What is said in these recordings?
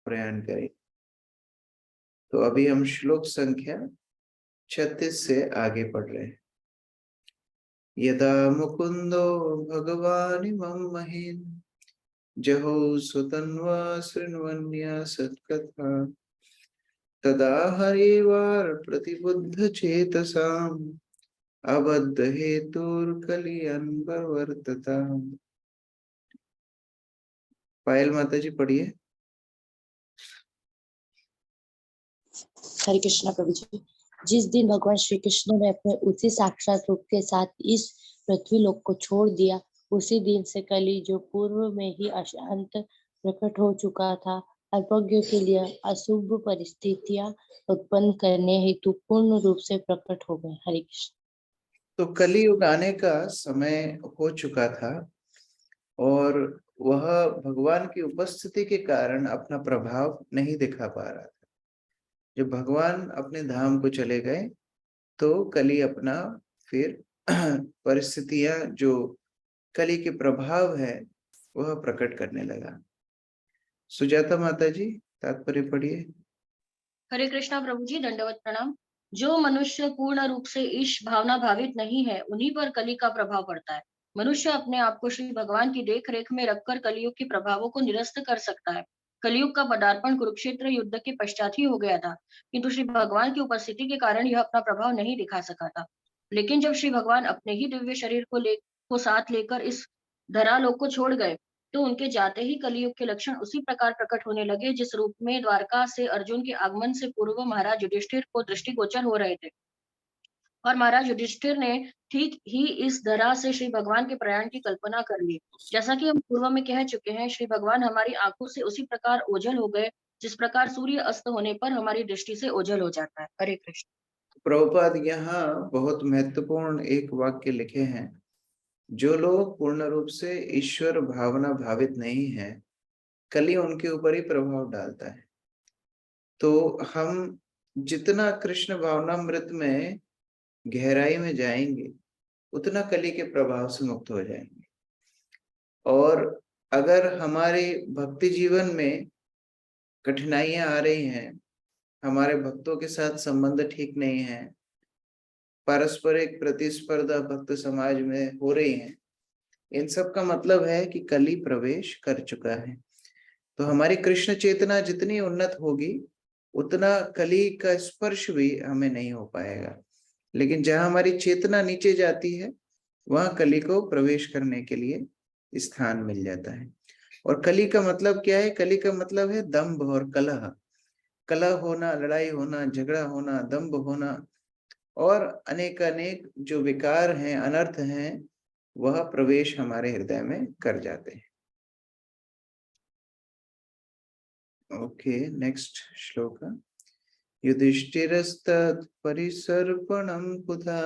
प्रयाण करें। तो अभी हम श्लोक संख्या 36 से आगे पढ़ रहे हैं। यदा मुकुंदो भगवानिमं महीन् जहो सुतन्वा शृण्वन्या सत्कथा तदा हरिवार प्रतिबुद्ध चेतसाम् अबद्ध हेतुर्कलियन वर्तता। पायल माता जी पढ़िए। हरे कृष्णा प्रभु जी। जिस दिन भगवान श्री कृष्ण ने अपने उसी साक्षात रूप के साथ इस पृथ्वी लोक को छोड़ दिया, उसी दिन से कली जो पूर्व में ही अशांत प्रकट हो चुका था, अल्पज्ञों के लिए अशुभ परिस्थितियां उत्पन्न करने हेतु पूर्ण रूप से प्रकट हो गए। हरे कृष्ण। तो कलियुग आने का समय हो चुका था और वह भगवान की उपस्थिति के कारण अपना प्रभाव नहीं दिखा पा रहा था। जब भगवान अपने धाम को चले गए तो कली अपना फिर परिस्थितियां जो कली के प्रभाव है वह प्रकट करने लगा। सुजाता माता जी तात्पर्य पढ़िए। हरे कृष्णा प्रभु जी, दंडवत प्रणाम। जो मनुष्य पूर्ण रूप से ईश भावना भावित नहीं है, उन्हीं पर कली का प्रभाव पड़ता है। मनुष्य अपने आप को श्री भगवान की देख रेख में रखकर कलियुग के प्रभावों को निरस्त कर सकता है। कलियुग का पदार्पण कुरुक्षेत्र युद्ध के पश्चात ही हो गया था, किंतु श्री भगवान की उपस्थिति के कारण यह अपना प्रभाव नहीं दिखा सका था। लेकिन जब श्री भगवान अपने ही दिव्य शरीर को साथ लेकर इस धरालोक को छोड़ गए, तो उनके जाते ही कलियुग के लक्षण उसी प्रकार प्रकट होने लगे जिस रूप में द्वारका से अर्जुन के आगमन से पूर्व महाराज युधिष्ठिर को दृष्टिगोचर हो रहे थे। और महाराज युधिष्ठिर ने ठीक ही इस धरा से श्री भगवान के प्रयाण की कल्पना कर ली। जैसा कि हम पूर्व में कह चुके हैं, श्री भगवान हमारी आंखों से उसी प्रकार ओझल हो गए जिस प्रकार सूर्य अस्त होने पर हमारी दृष्टि से ओझल हो जाता है। हरे कृष्ण। प्रभुपाद यहाँ बहुत महत्वपूर्ण एक वाक्य लिखे हैं। जो लोग पूर्ण रूप से ईश्वर भावना भावित नहीं है, कली उनके ऊपर ही प्रभाव डालता है। तो हम जितना कृष्ण भावनामृत में गहराई में जाएंगे, उतना कली के प्रभाव से मुक्त हो जाएंगे। और अगर हमारे भक्ति जीवन में कठिनाइयां आ रही हैं, हमारे भक्तों के साथ संबंध ठीक नहीं है, पारस्परिक प्रतिस्पर्धा भक्त समाज में हो रही है, इन सब का मतलब है कि कली प्रवेश कर चुका है। तो हमारी कृष्ण चेतना जितनी उन्नत होगी, उतना कली का स्पर्श भी हमें नहीं हो पाएगा। लेकिन जहां हमारी चेतना नीचे जाती है, वहां कली को प्रवेश करने के लिए स्थान मिल जाता है। और कली का मतलब क्या है? कली का मतलब है दंभ और कलह। कलह होना, लड़ाई होना, झगड़ा होना, दंभ होना और अनेक अनेक जो विकार हैं, अनर्थ हैं, वह प्रवेश हमारे हृदय में कर जाते हैं। ओके, नेक्स्ट श्लोक। युधिष्ठिरस्तत् परिसर्पणं पुधा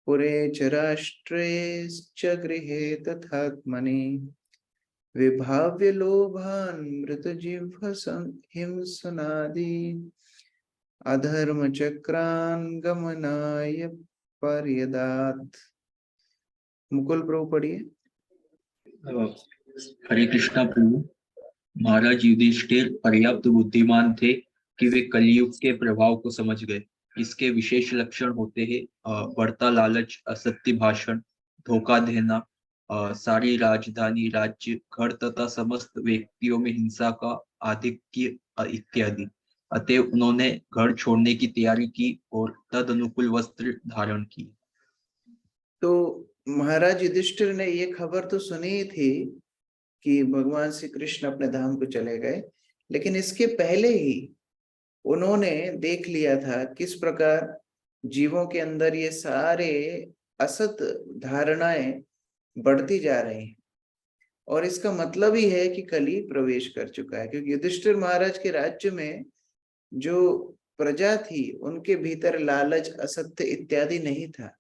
पुरे च राष्ट्रे च गृहे तथात्मनि विभाव्य लोभान् मृतजिह्वसं हिंसनादि अधर्म चक्रान् गमनाय पर्यदात्। मुकुल प्रभु पढ़िए। हरे कृष्णा प्रभु। महाराज युधिष्ठिर पर्याप्त बुद्धिमान थे कि वे कलियुग के प्रभाव को समझ गए। इसके विशेष लक्षण होते हैं बढ़ता लालच, असत्य भाषण, धोखा देना, सारी राजधानी, राज्य, घर तथा समस्त व्यक्तियों में हिंसा का आधिक्य इत्यादि। अतः उन्होंने घर छोड़ने की तैयारी की और तद अनुकूल वस्त्र धारण किए। तो महाराज युधिष्ठिर ने ये खबर तो सुनी थी कि भगवान श्री कृष्ण अपने धाम को चले गए, लेकिन इसके पहले ही उन्होंने देख लिया था किस प्रकार जीवों के अंदर ये सारे असत धारणाएं बढ़ती जा रही हैं। और इसका मतलब ही है कि कली प्रवेश कर चुका है, क्योंकि युधिष्ठिर महाराज के राज्य में जो प्रजा थी, उनके भीतर लालच, असत्य इत्यादि नहीं था।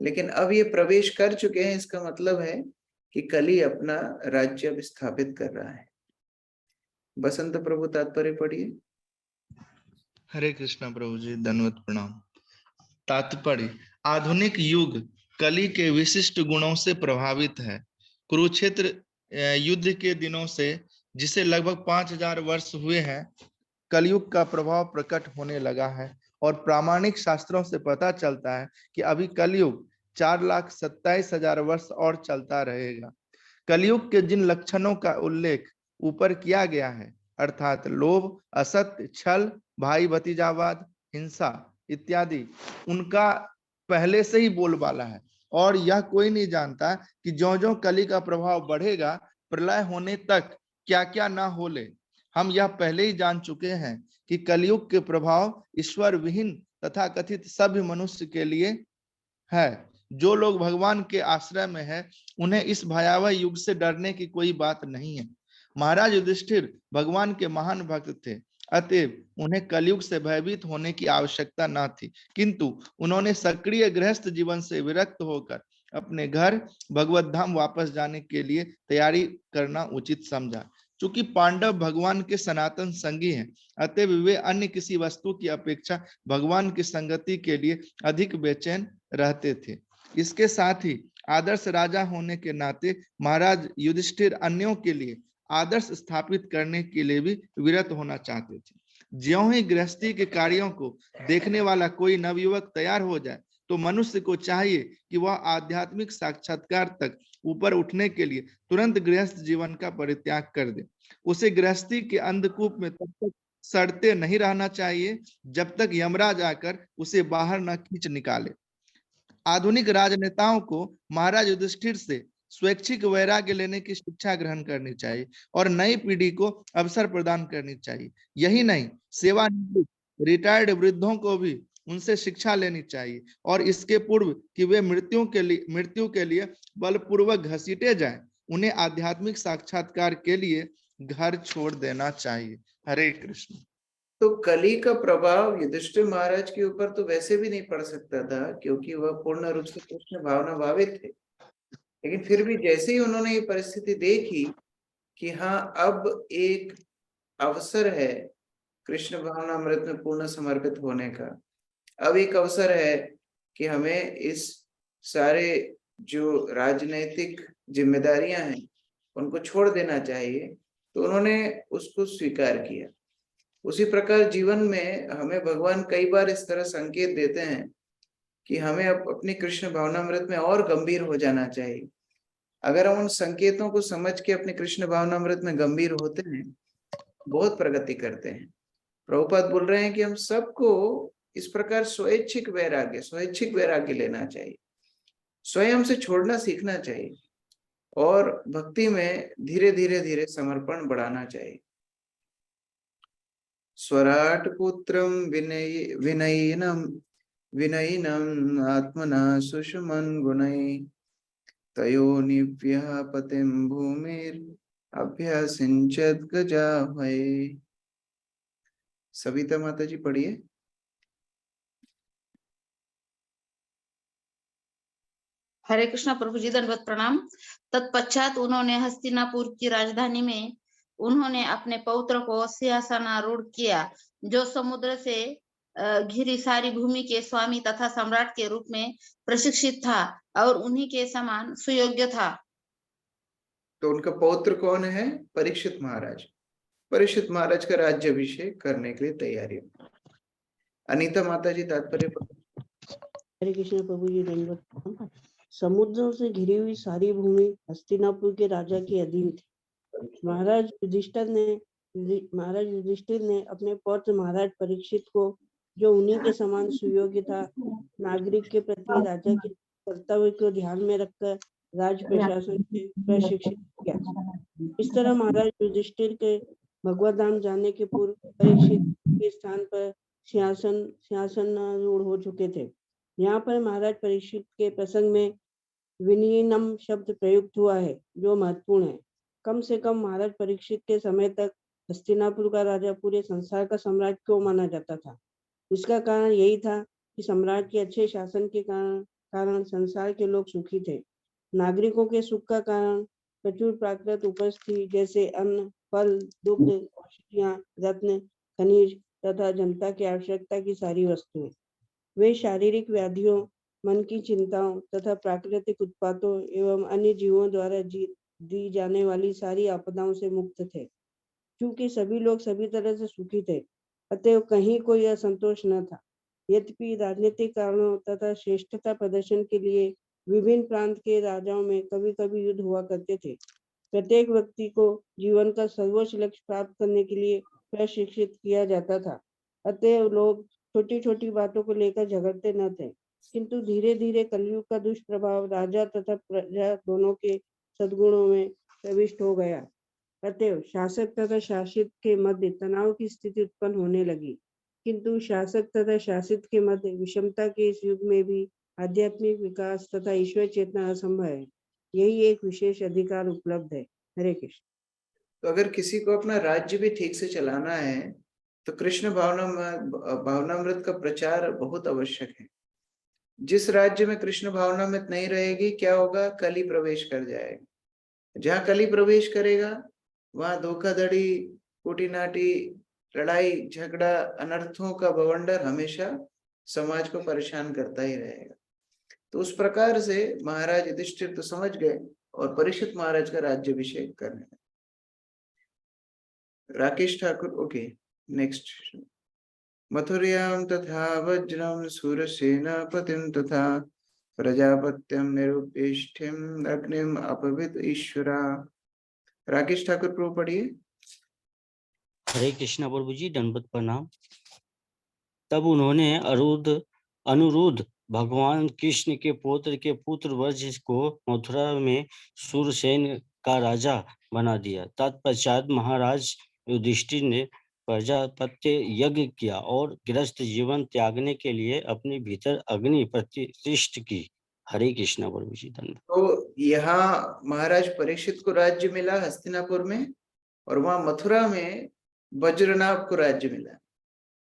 लेकिन अब ये प्रवेश कर चुके हैं, इसका मतलब है कि कली अपना राज्य अब स्थापित कर रहा है। बसंत प्रभु तात्पर्य पढ़िए। हरे कृष्णा प्रभु जी, दंडवत प्रणाम। तात्पर्य: आधुनिक युग कली के विशिष्ट गुणों से प्रभावित है। कुरुक्षेत्र युद्ध के दिनों से जिसे लगभग 5000 वर्ष हुए हैं, कलयुग का प्रभाव प्रकट होने लगा है और प्रामाणिक शास्त्रों से पता चलता है कि अभी कलयुग 4,27,000 वर्ष और चलता रहेगा। कलयुग के जिन लक्षणों का उल्लेख ऊपर किया गया है, अर्थात लोभ, असत्य, छल, भाई भतीजावाद, हिंसा इत्यादि, उनका पहले से ही बोलबाला है और यह कोई नहीं जानता कि ज्यों-ज्यों कली का प्रभाव बढ़ेगा, प्रलय होने तक क्या-क्या ना हो ले। हम यह पहले ही जान चुके हैं कि कलयुग के प्रभाव ईश्वर विहीन तथा कथित सभ्य मनुष्य के लिए है। जो लोग भगवान के आश्रय में है, उन्हें इस भयावह युग से डरने की कोई बात नहीं है। महाराज युधिष्ठिर भगवान के महान भक्त थे, अतएव उन्हें कलयुग से भयभीत होने की आवश्यकता न थी, किंतु उन्होंने सक्रिय गृहस्थ जीवन से विरक्त होकर अपने घर भगवत धाम वापस जाने के लिए तैयारी करना उचित समझा। चूंकि पांडव भगवान के सनातन संगी हैं, अतएव वे अन्य किसी वस्तु की अपेक्षा भगवान की संगति के लिए अधिक बेचैन रहते थे। इसके साथ ही आदर्श राजा होने के नाते महाराज युधिष्ठिर अन्यों के लिए आदर्श स्थापित करने के लिए भी विरत होना चाहते थे। ज्यों ही गृहस्थी के कार्यों को देखने वाला कोई नवयुवक तैयार हो जाए, तो मनुष्य को चाहिए कि वह आध्यात्मिक साक्षात्कार तक ऊपर उठने के लिए तुरंत गृहस्थ जीवन का परित्याग कर दे। उसे गृहस्थी के अंधकूप में तब तक सड़ते नहीं रहना चाहिए जब तक यमराज आकर उसे बाहर न खींच निकाले। आधुनिक राजनेताओं को महाराज युधिष्ठिर से स्वैच्छिक वैराग्य लेने की शिक्षा ग्रहण करनी चाहिए और नई पीढ़ी को अवसर प्रदान करनी चाहिए। यही नहीं, सेवानिवृत्त रिटायर्ड वृद्धों को भी उनसे शिक्षा लेनी चाहिए और इसके पूर्व कि वे मृत्यु के लिए बलपूर्वक घसीटे जाएं, उन्हें आध्यात्मिक साक्षात्कार के लिए घर छोड़ देना चाहिए। हरे कृष्ण। तो कली का प्रभाव युधिष्ठिर महाराज के ऊपर तो वैसे भी नहीं पड़ सकता था, क्योंकि वह पूर्ण रूप से कृष्ण भावना भावित थे। लेकिन फिर भी जैसे ही उन्होंने ये परिस्थिति देखी कि हाँ, अब एक अवसर है कृष्ण भावनामृत में पूर्ण समर्पित होने का, अब एक अवसर है कि हमें इस सारे जो राजनैतिक जिम्मेदारियां हैं उनको छोड़ देना चाहिए, तो उन्होंने उसको स्वीकार किया। उसी प्रकार जीवन में हमें भगवान कई बार इस तरह संकेत देते हैं कि हमें अपनी कृष्ण भावनामृत में और गंभीर हो जाना चाहिए। अगर हम उन संकेतों को समझ के अपने कृष्ण भावनामृत में गंभीर होते हैं, बहुत प्रगति करते हैं। प्रभुपाद बोल रहे हैं कि हम सबको इस प्रकार स्वैच्छिक वैराग्य लेना चाहिए, स्वयं से छोड़ना सीखना चाहिए और भक्ति में धीरे धीरे समर्पण बढ़ाना चाहिए। स्वराट पुत्रम विनयिनम आत्मना सुषमन गुणै तयोनिव्यः पतिं भूमिर अभ्यासिंचत गजाह्वये। सविता माता जी पढ़िए। हरे कृष्णा प्रभु जी, दंडवत प्रणाम। तत्पश्चात उन्होंने हस्तिनापुर की राजधानी में उन्होंने अपने पौत्र को सिंहासनारूढ़ किया, जो समुद्र से घिरी सारी भूमि के स्वामी तथा सम्राट के रूप में प्रशिक्षित था और उन्हीं के समान सुयोग्य था। तो उनका पौत्र कौन है? परीक्षित महाराज। परीक्षित महाराज का राज्याभिषेक करने के लिए तैयारी। अनीता माता जी तात्पर्य। हरे कृष्ण प्रभु जी, दंडवत। समुद्रों से घिरी हुई सारी भूमि हस्तिनापुर के राजा के अधीन थी। महाराज युधिष्ठिर ने अपने पौत्र महाराज परीक्षित को, जो उन्हीं के समान सुयोग्य था, नागरिक के प्रति राजा के कर्तव्य को ध्यान में रखकर राज प्रशासन से प्रशिक्षित किया। इस तरह महाराज युधिष्ठिर के भगवत धाम जाने के पूर्व परीक्षित के स्थान पर सिंहासनारूढ़ हो चुके थे। यहाँ पर महाराज परीक्षित के प्रसंग में विनयिनम शब्द प्रयुक्त हुआ है, जो महत्वपूर्ण है। कम से कम महाराज परीक्षित के समय तक हस्तिनापुर का राजा पूरे संसार का सम्राट क्यों माना जाता था? इसका कारण यही था कि सम्राट के अच्छे शासन के कारण संसार के लोग सुखी थे। नागरिकों के सुख का कारण प्रचुर प्राकृत उपज थी, जैसे अन्न, फल, दुग्ध, औषधियां, रत्न, खनिज तथा जनता की आवश्यकता की सारी वस्तुएं। वे शारीरिक व्याधियों, मन की चिंताओं तथा प्राकृतिक उत्पातों एवं अन्य जीवों द्वारा दी जाने वाली सारी आपदाओं से मुक्त थे। चूंकि सभी लोग सभी तरह से सुखी थे, अतएव कहीं कोई असंतोष न था। यद्यपि राजनीतिक कारणों तथा श्रेष्ठता प्रदर्शन के लिए विभिन्न प्रांत के राजाओं में कभी कभी युद्ध हुआ करते थे, प्रत्येक व्यक्ति को जीवन का सर्वोच्च लक्ष्य प्राप्त करने के लिए प्रशिक्षित किया जाता था। अतएव लोग छोटी छोटी बातों को लेकर झगड़ते न थे, किंतु धीरे धीरे कलयुग का दुष्प्रभाव राजा तथा प्रजा दोनों के सद्गुणों में प्रविष्ट हो गया। अतएव शासक तथा शासित के मध्य तनाव की स्थिति उत्पन्न होने लगी, किंतु शासक तथा शासित के मध्य विषमता के इस युग में भी आध्यात्मिक विकास तथा ईश्वर चेतना असंभव है। यही एक विशेष अधिकार उपलब्ध है। हरे कृष्ण। तो अगर किसी को अपना राज्य भी ठीक से चलाना है तो कृष्ण भावनामृत का प्रचार बहुत आवश्यक है। जिस राज्य में कृष्ण भावनामृत नहीं रहेगी, क्या होगा? कली प्रवेश कर जाएगा। जहां कली प्रवेश करेगा वहां धोखाधड़ी, कुटीनाटी, लड़ाई झगड़ा, अनर्थों का बवंडर हमेशा समाज को परेशान करता ही रहेगा। तो उस प्रकार से महाराज युधिष्ठिर तो समझ गए और परीक्षित महाराज का राज्याभिषेक करने लगे। Rakesh Thakur, okay, next. मथुर्यां तथा वज्रं शूरसेनापतिं तथा प्रजापत्यं निरुपेष्ठिं अग्निम अपवित ईश्वरा। राकेश ठाकुर प्रभु पढ़िए। हरे कृष्णा प्रभु जी, दंडवत प्रणाम। तब उन्होंने अनुरुद्ध भगवान कृष्ण के पुत्र वज्र को मथुरा में शूरसेन का राजा बना दिया। तत्पश्चात महाराज युधिष्ठिर ने प्रजापत्य यज्ञ किया और गृहस्थ जीवन त्यागने के लिए अपने भीतर अग्नि प्रतिष्ठित की। हरे कृष्णा प्रभु जी, धन्यवाद। तो यहाँ महाराज परीक्षित को राज्य मिला हस्तिनापुर में, और वहां मथुरा में वज्रनाभ को राज्य मिला।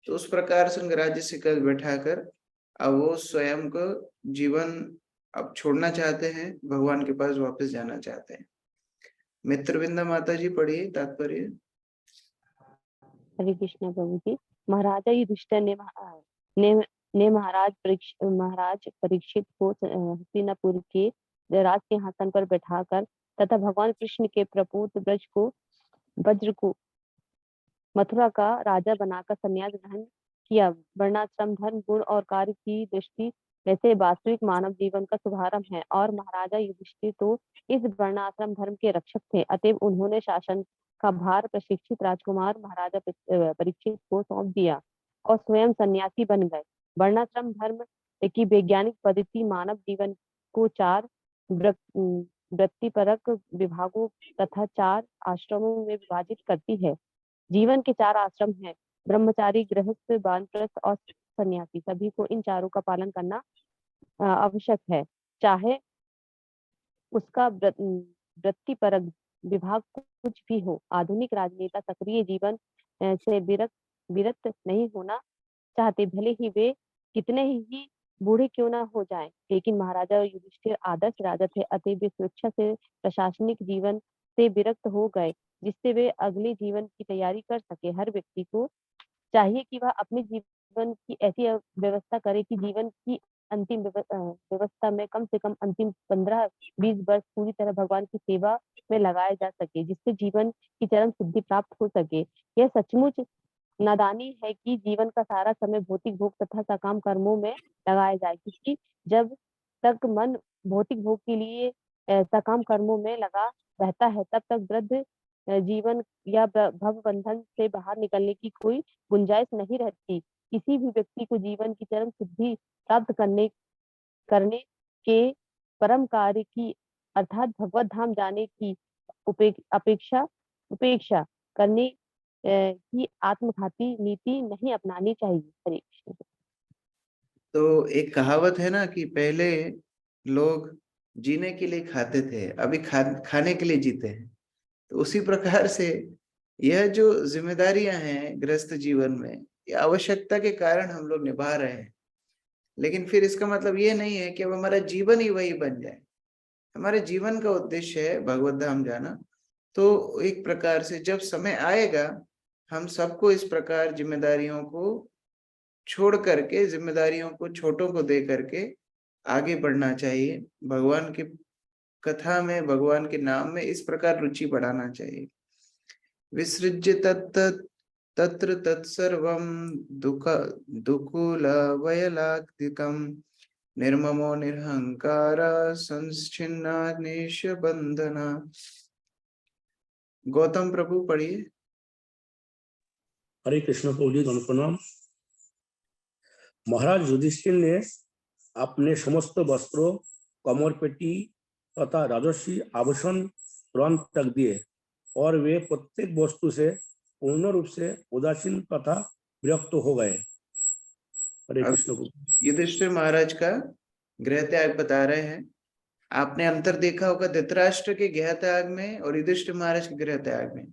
तो उस प्रकार से उनके राज्य से कल बैठाकर अब वो स्वयं को जीवन अब छोड़ना चाहते हैं, भगवान के पास वापस जाना चाहते हैं। मित्रविंदा माता जी पढ़िए तात्पर्य। हरे कृष्ण प्रभु जी। महाराजा युधिष्ठिर ने महाराज परीक्षित को हस्तिनापुर के राज सिंहासन पर बैठाकर तथा भगवान कृष्ण के प्रपूत वज्र को मथुरा का राजा बनाकर संन्यास ग्रहण किया। वर्णाश्रम धर्म गुण और कार्य की दृष्टि वैसे वास्तविक मानव जीवन का शुभारंभ है और महाराजा युधिष्ठिर तो इस वर्णाश्रम धर्म के रक्षक थे। अतएव उन्होंने शासन का भार प्रशिक्षित राजकुमार महाराजा परीक्षित को सौंप दिया और स्वयं सन्यासी बन गए। वर्णाश्रम धर्म की वैज्ञानिक पद्धति मानव जीवन को 4 वृत्तिपरक विभागों तथा 4 आश्रमों में विभाजित करती है। जीवन के 4 आश्रम हैं, ब्रह्मचारी, गृहस्थ, वानप्रस्थ और सन्यासी। सभी को इन चारों का पालन करना आवश्यक है, चाहे उसका वृत्तिपरक विभाग कुछ भी हो। आधुनिक राजनेता सक्रिय जीवन से विरत नहीं होना चाहते, भले ही वे कितने ही बूढ़े क्यों ना हो जाएं। लेकिन महाराजा युधिष्ठिर आदर्श राजा थे, अतः वे स्वेच्छा से प्रशासनिक जीवन से विरक्त हो गए, जिससे वे अगले जीवन की तैयारी कर सके। हर व्यक्ति को चाहिए कि वह अपने जीवन की ऐसी व्यवस्था करे कि जीवन की अंतिम व्यवस्था में कम से कम अंतिम 15-20 वर्ष पूरी तरह भगवान की सेवा में लगाया जा सके, जिससे जीवन की चरम सिद्धि प्राप्त हो सके। यह सचमुच नादानी है कि जीवन का सारा समय भौतिक भोग तथा सकाम कर्मों में लगाया जाए, क्योंकि जब तक मन भौतिक भोग के लिए सकाम कर्मों में लगा रहता है, तब तक वृद्ध जीवन या भव बंधन से बाहर निकलने की कोई गुंजाइश नहीं रहती। किसी भी व्यक्ति को जीवन की चरम सिद्धि प्राप्त करने के परम कार्य की अर्थात भगवत धाम जाने की उपेक्षा करने की आत्मघाती नीति नहीं अपनानी चाहिए। हरे कृष्ण। तो एक कहावत है ना कि पहले लोग जीने के लिए खाते थे, अभी खाने के लिए जीते हैं। तो उसी प्रकार से यह जो जिम्मेदारियां हैं गृहस्थ जीवन में, ये आवश्यकता के कारण हम लोग निभा रहे हैं, लेकिन फिर इसका मतलब ये नहीं है कि अब हमारा जीवन ही वही बन जाए। हमारे जीवन का उद्देश्य है भगवत धाम जाना। तो एक प्रकार से जब समय आएगा, हम सबको इस प्रकार जिम्मेदारियों को छोड़ करके, जिम्मेदारियों को छोटों को दे करके आगे बढ़ना चाहिए। भगवान की कथा में, भगवान के नाम में इस प्रकार रुचि बढ़ाना चाहिए। विसृज्य तत्र तत्सर्वं दुकुलवयलाक्तिकं निर्ममो निरहंकार संच्छिन्ना निशबंधना। गौतम प्रभु पढ़िए। हरे कृष्ण प्रभु जी, प्रणाम। महाराज युधिष्ठिर ने अपने समस्त वस्त्रों, कमर पेटी तथा राजस्वी आभूषण तुरंत तक दिए और वे प्रत्येक वस्तु से पूर्ण रूप से उदासीन तथा विरक्त हो गए। हरे कृष्ण। युधिष्ठिर महाराज का गृह त्याग बता रहे हैं। आपने अंतर देखा होगा धृतराष्ट्र के गृह त्याग में और युधिष्ठिर महाराज के गृह त्याग में।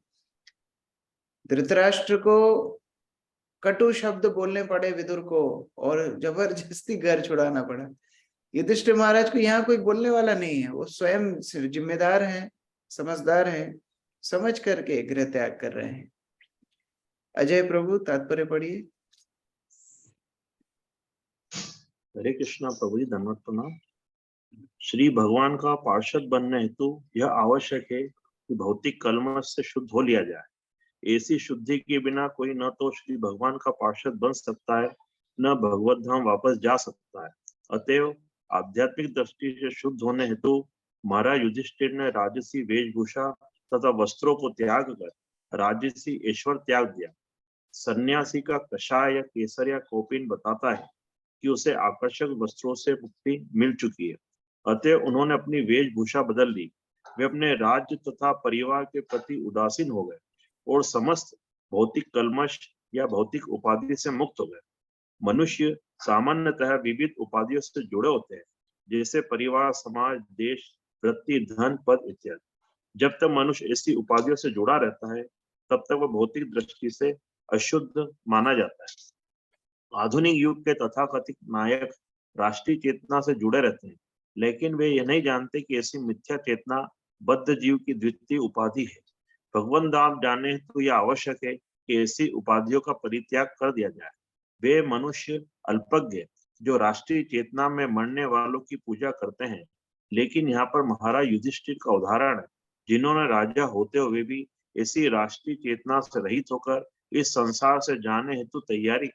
धृतराष्ट्र को कटु शब्द बोलने पड़े विदुर को और जबरदस्ती घर छुड़ाना पड़ा। युधिष्ठिर महाराज को यहाँ कोई बोलने वाला नहीं है, वो स्वयं जिम्मेदार हैं, समझदार हैं, समझ करके गृह त्याग कर रहे हैं। अजय प्रभु तात्पर्य पढ़िए। हरे कृष्णा प्रभु जी, धन्यवाद प्रणाम। श्री भगवान का पार्षद बनने हेतु यह आवश्यक है कि भौतिक कलमश से शुद्ध हो लिया जाए। ऐसी शुद्धि के बिना कोई न तो श्री भगवान का पार्षद बन सकता है, न भगवत धाम वापस जा सकता है। अतएव आध्यात्मिक दृष्टि से शुद्ध होने हेतु महाराज युधिष्ठिर ने राजसी वेशभूषा तथा वस्त्रों को त्याग कर राजसी ईश्वर त्याग दिया। सन्यासी का कषाय या केसर या कौपीन बताता है कि उसे आकर्षक वस्त्रों से मुक्ति मिल चुकी है। अतः उन्होंने अपनी वेशभूषा बदल ली। वे अपने राज्य तथा परिवार के प्रति उदासीन हो गए और समस्त भौतिक कलमश या भौतिक उपाधि से मुक्त हो गए। मनुष्य सामान्यतः विविध उपाधियों से जुड़े होते हैं, जैसे परिवार, समाज, देश, वृत्ति, धन, पद इत्यादि। जब तक मनुष्य ऐसी उपाधियों से जुड़ा रहता है, तब तक वह भौतिक दृष्टि से अशुद्ध माना जाता है। आधुनिक युग के तथाकथित नायक राष्ट्रीय चेतना से जुड़े रहते हैं, लेकिन वे यह नहीं जानते कि ऐसी मिथ्या चेतना बद्ध जीव की द्वितीय उपाधि है। भगवान धाम जाने तो यह आवश्यक है कि ऐसी उपाधियों का परित्याग कर दिया जाए। वे मनुष्य अल्पज्ञ जो राष्ट्रीय चेतना में मरने वालों की पूजा करते हैं, लेकिन यहाँ पर महाराज युधिष्ठिर का उदाहरण है, जिन्होंने राजा होते हुए भी ऐसी राष्ट्रीय चेतना से रहित होकर इस संसार से जाने हेतु तैयारी,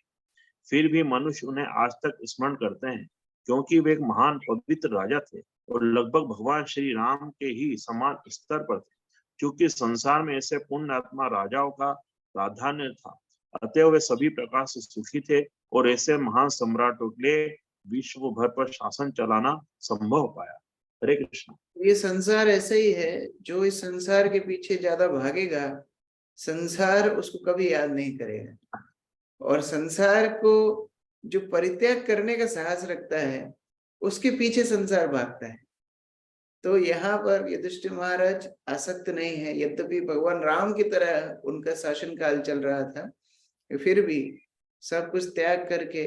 फिर भी मनुष्य उन्हें आज तक स्मरण करते हैं, क्योंकि वे एक महान पवित्र राजा थे और लगभग भगवान श्री राम के ही समान स्तर पर थे। क्योंकि संसार में ऐसे पुण्य आत्मा राजाओं का प्राधान्य था, अतः वे सभी प्रकार से सुखी थे और ऐसे महान सम्राटों के लिए विश्व भर पर शासन चलाना संभव हो पाया। हरे कृष्ण। ये संसार ऐसा ही है, जो इस संसार के पीछे ज्यादा भागेगा, संसार उसको कभी याद नहीं करेगा, और संसार को जो परित्याग करने का साहस रखता है, उसके पीछे संसार भागता है। तो यहाँ पर युधिष्ठिर महाराज आसक्त नहीं है, यद्यपि भगवान राम की तरह उनका शासन काल चल रहा था, फिर भी सब कुछ त्याग करके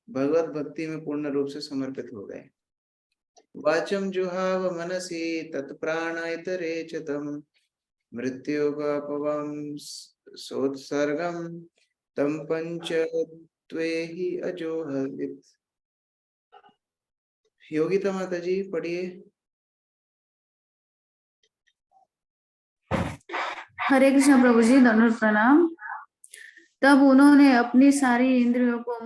भगवत भक्ति में पूर्ण रूप से समर्पित हो गए। वाचम जुहाव मनसी तत्प्राणायतरे च तम मृत्युपापवं सोत्सर्गम तम पंच त्वेहि अजोहवित्। योगिता माता जी पढ़िए। हरे कृष्ण प्रभु जी, धन्यवाद प्रणाम। तब उन्होंने अपनी सारी इंद्रियों को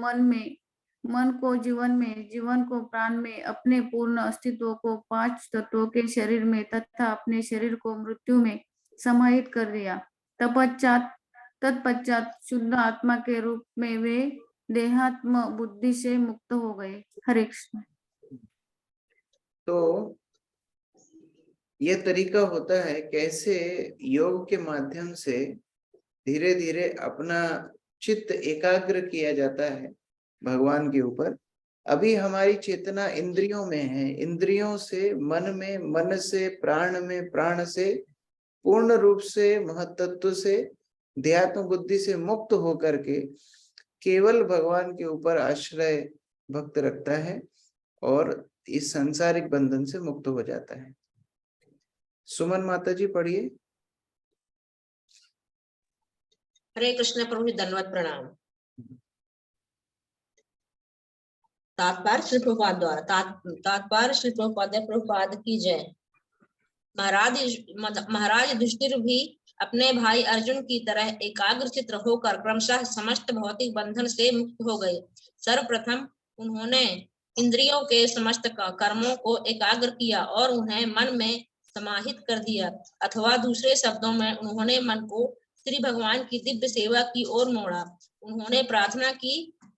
मन को जीवन में, जीवन को प्राण में, अपने पूर्ण अस्तित्व को 5 तत्वों के शरीर में तथा अपने शरीर को मृत्यु में समाहित कर दिया। तत्पश्चात शुद्ध आत्मा के रूप में वे देहात्म बुद्धि से मुक्त हो गए। हरे कृष्ण। तो यह तरीका होता है कैसे योग के माध्यम से धीरे धीरे अपना चित्त एकाग्र किया जाता है भगवान के ऊपर। अभी हमारी चेतना इंद्रियों में है, इंद्रियों से मन में, मन से प्राण में, प्राण से पूर्ण रूप से महत्त्व से देहात्म बुद्धि से मुक्त होकर के केवल भगवान के ऊपर आश्रय भक्त रखता है और इस सांसारिक बंधन से मुक्त हो जाता है। सुमन माता जी पढ़िए। हरे कृष्ण प्रभु, धन्यवाद प्रणाम। तात्पर्य श्री प्रभुपाद द्वारा तात्पर्य श्री प्रभुपाद की जय। महाराज युधिष्ठिर भी अपने भाई अर्जुन की तरह एकाग्रचित्त होकर क्रमशः समस्त भौतिक बंधन से मुक्त हो गए। सर्वप्रथम उन्होंने इंद्रियों के समस्त कर्मों को एकाग्र किया और उन्हें मन में समाहित कर दिया, अथवा दूसरे शब्दों में उन्होंने मन को श्री भगवान की दिव्य सेवा की ओर मोड़ा। उन्होंने प्रार्थना की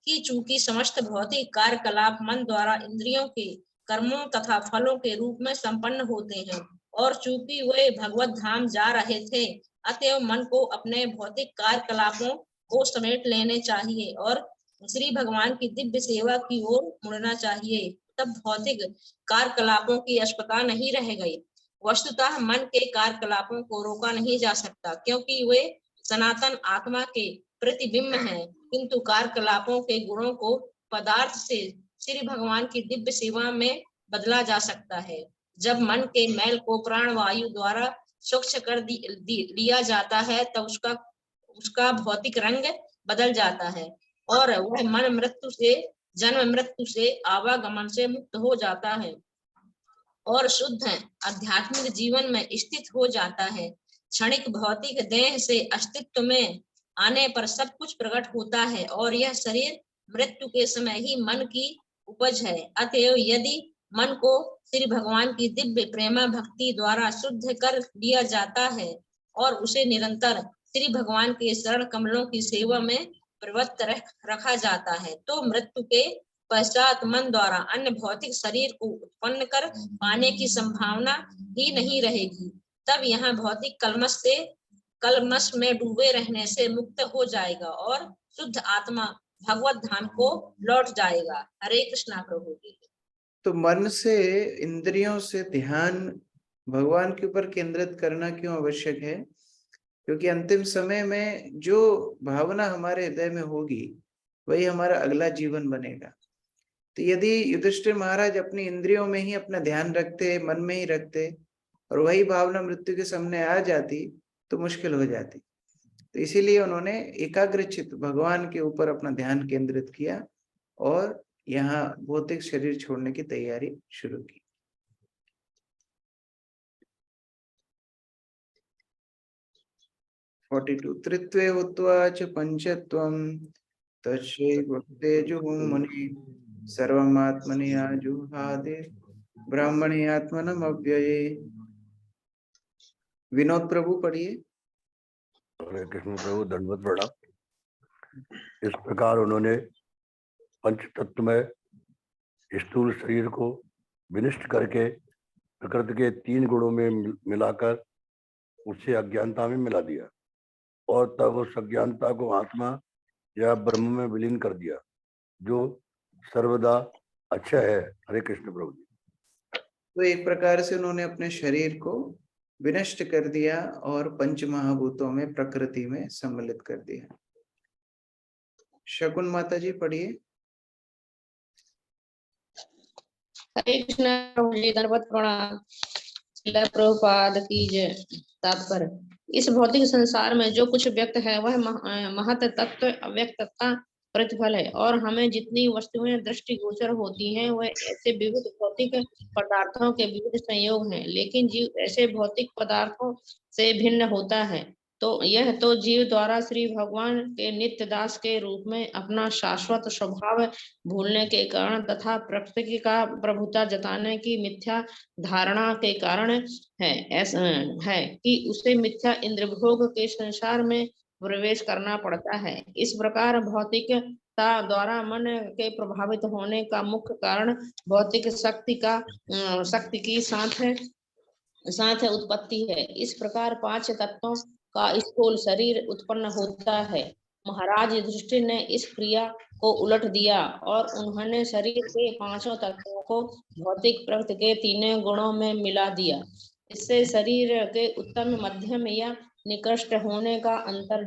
कि चूंकि समस्त भौतिक कार्यकलाप मन द्वारा इंद्रियों के कर्मों तथा फलों के रूप में संपन्न होते हैं और चूंकि वे भगवत धाम जा रहे थे, अतएव मन को अपने भौतिक कार्यकलापों को समेट लेने चाहिए और श्री भगवान की दिव्य सेवा की ओर मुड़ना चाहिए। तब भौतिक कार्यकलापों की आवश्यकता नहीं रह गई। वस्तुतः मन के कार्यकलापों को रोका नहीं जा सकता, क्योंकि वे सनातन आत्मा के प्रतिबिंब हैं, किंतु कार्यकलापों के गुणों को पदार्थ से श्री भगवान की दिव्य सेवा में बदला जा सकता है। जब मन के मैल को प्राण वायु द्वारा स्वच्छ कर लिया जाता है, तब उसका भौतिक रंग बदल जाता है और वह मन मृत्यु से जन्म मृत्यु से आवागमन से मुक्त हो जाता है और शुद्ध आध्यात्मिक जीवन में स्थित हो जाता है। क्षणिक भौतिक देह से अस्तित्व में आने पर सब कुछ प्रकट होता है और यह शरीर मृत्यु के समय ही मन की उपज है। अतएव यदि मन को श्री भगवान की दिव्य प्रेमा भक्ति द्वारा शुद्ध कर लिया जाता है और उसे निरंतर श्री भगवान के शरण कमलों की सेवा में प्रवृत्त रखा जाता है, तो मृत्यु के पश्चात मन द्वारा अन्य भौतिक शरीर को उत्पन्न कर पाने की संभावना ही नहीं रहेगी। तब यहाँ भौतिक कलमश में डूबे रहने से मुक्त हो जाएगा और शुद्ध आत्मा भगवत धाम को लौट जाएगा। हरे कृष्णा प्रभु जी। तो मन से, इंद्रियों से ध्यान भगवान के ऊपर केंद्रित करना क्यों आवश्यक है? क्योंकि अंतिम समय में जो भावना हमारे हृदय में होगी वही हमारा अगला जीवन बनेगा। तो यदि युधिष्ठिर महाराज अपनी इंद्रियों में ही अपना ध्यान रखते, मन में ही रखते और वही भावना मृत्यु के सामने आ जाती तो मुश्किल हो जाती। तो इसीलिए उन्होंने एकाग्रचित्त भगवान के ऊपर अपना ध्यान केंद्रित किया और यहाँ भौतिक शरीर छोड़ने की तैयारी शुरू की। त्रित्वे हुत्वा च पंचत्वं तस्यैव तेजो मुनि सर्वमात्मनि आजुहादे ब्राह्मणे आत्मनम अव्यये। विनोद प्रभु पढ़िए। हरे कृष्ण प्रभु, दंडवत प्रणाम। इस प्रकार उन्होंने पंच तत्व में स्थूल शरीर को विनिष्ट करके प्रकृति के 3 गुणों में मिलाकर उसे अज्ञानता में मिला दिया और तब उस अज्ञानता को आत्मा या ब्रह्म में विलीन कर दिया, जो सर्वदा अच्छा है। हरे कृष्ण प्रभु जी। तो एक प्रकार से उन्होंने अपने शरीर को विनष्ट कर दिया और पंच महाभूतों में, प्रकृति में सम्मिलित कर दिया। शकुन माता जी पढ़िए। हरे कृष्ण प्रभु जी, दंडवत प्रणाम। श्रील प्रभुपाद की जय। तात्पर्य: इस भौतिक संसार में जो कुछ व्यक्त है वह महत तत्व अव्यक्त का प्रतिफल है और हमें जितनी वस्तुएं दृष्टिगोचर होती हैं वह ऐसे विविध भौतिक पदार्थों के विविध संयोग हैं, लेकिन जीव ऐसे भौतिक पदार्थों से भिन्न होता है। तो यह तो जीव द्वारा श्री भगवान के नित्य दास के रूप में अपना शाश्वत स्वभाव भूलने के कारण तथा प्रकृति का प्रभुता जताने की मिथ्या धारणा के कारण है। ऐसा है कि उसे मिथ्या इंद्रभोग के संसार में प्रवेश करना पड़ता है। इस प्रकार भौतिकता द्वारा मन के प्रभावित होने का मुख्य कारण भौतिक शक्ति की साथ उत्पत्ति है। इस प्रकार 5 तत्वों का स्थूल शरीर उत्पन्न होता है। महाराज युधिष्ठिर ने इस क्रिया को उलट दिया और उन्होंने शरीर के 5 तत्वों को भौतिक प्रकृति के 3 गुणों में मिला दिया। इससे शरीर के उत्तम, मध्यम या निकृष्ट होने का अंतर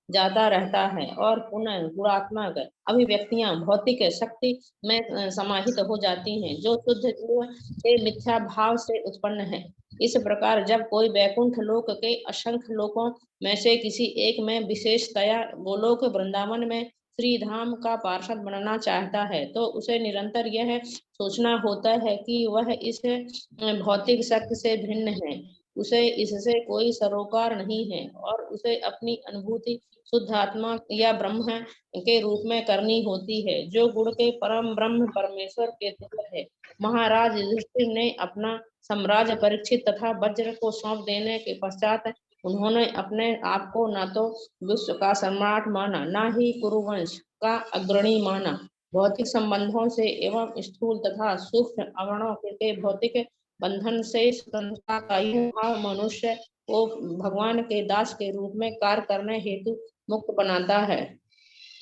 जाता रहता है और पुनः गुणात्मक अभिव्यक्तियां भौतिक शक्ति में समाहित हो जाती हैं, जो शुद्ध जीव के मिथ्या भाव से उत्पन्न है। इस प्रकार जब कोई वैकुंठ लोक के असंख्य लोकों में से किसी एक में विशेषतया गोलोक वृंदावन में श्री धाम का पार्षद बनना चाहता है, तो उसे निरंतर यह सोचना होता है कि वह इस भौतिक शक्ति से भिन्न है। उसे इससे कोई सरोकार नहीं है और उसे अपनी अनुभूति शुद्ध आत्मा या ब्रह्म के रूप में करनी होती है, जो गुण के परम ब्रह्म परमेश्वर के तुल्य है। महाराज युधिष्ठिर ने अपना साम्राज्य परीक्षित तथा वज्र को सौंप देने के पश्चात उन्होंने अपने आप को न तो विश्व का सम्राट माना, न ही कुरुवंश का अग्रणी माना। भौतिक संबंधों से एवं स्थूल तथा सूक्ष्म आवरणों के भौतिक बंधन से स्वतंत्रता का यह भाव मनुष्य को भगवान के दास के रूप में कार्य करने हेतु मुक्त बनाता है,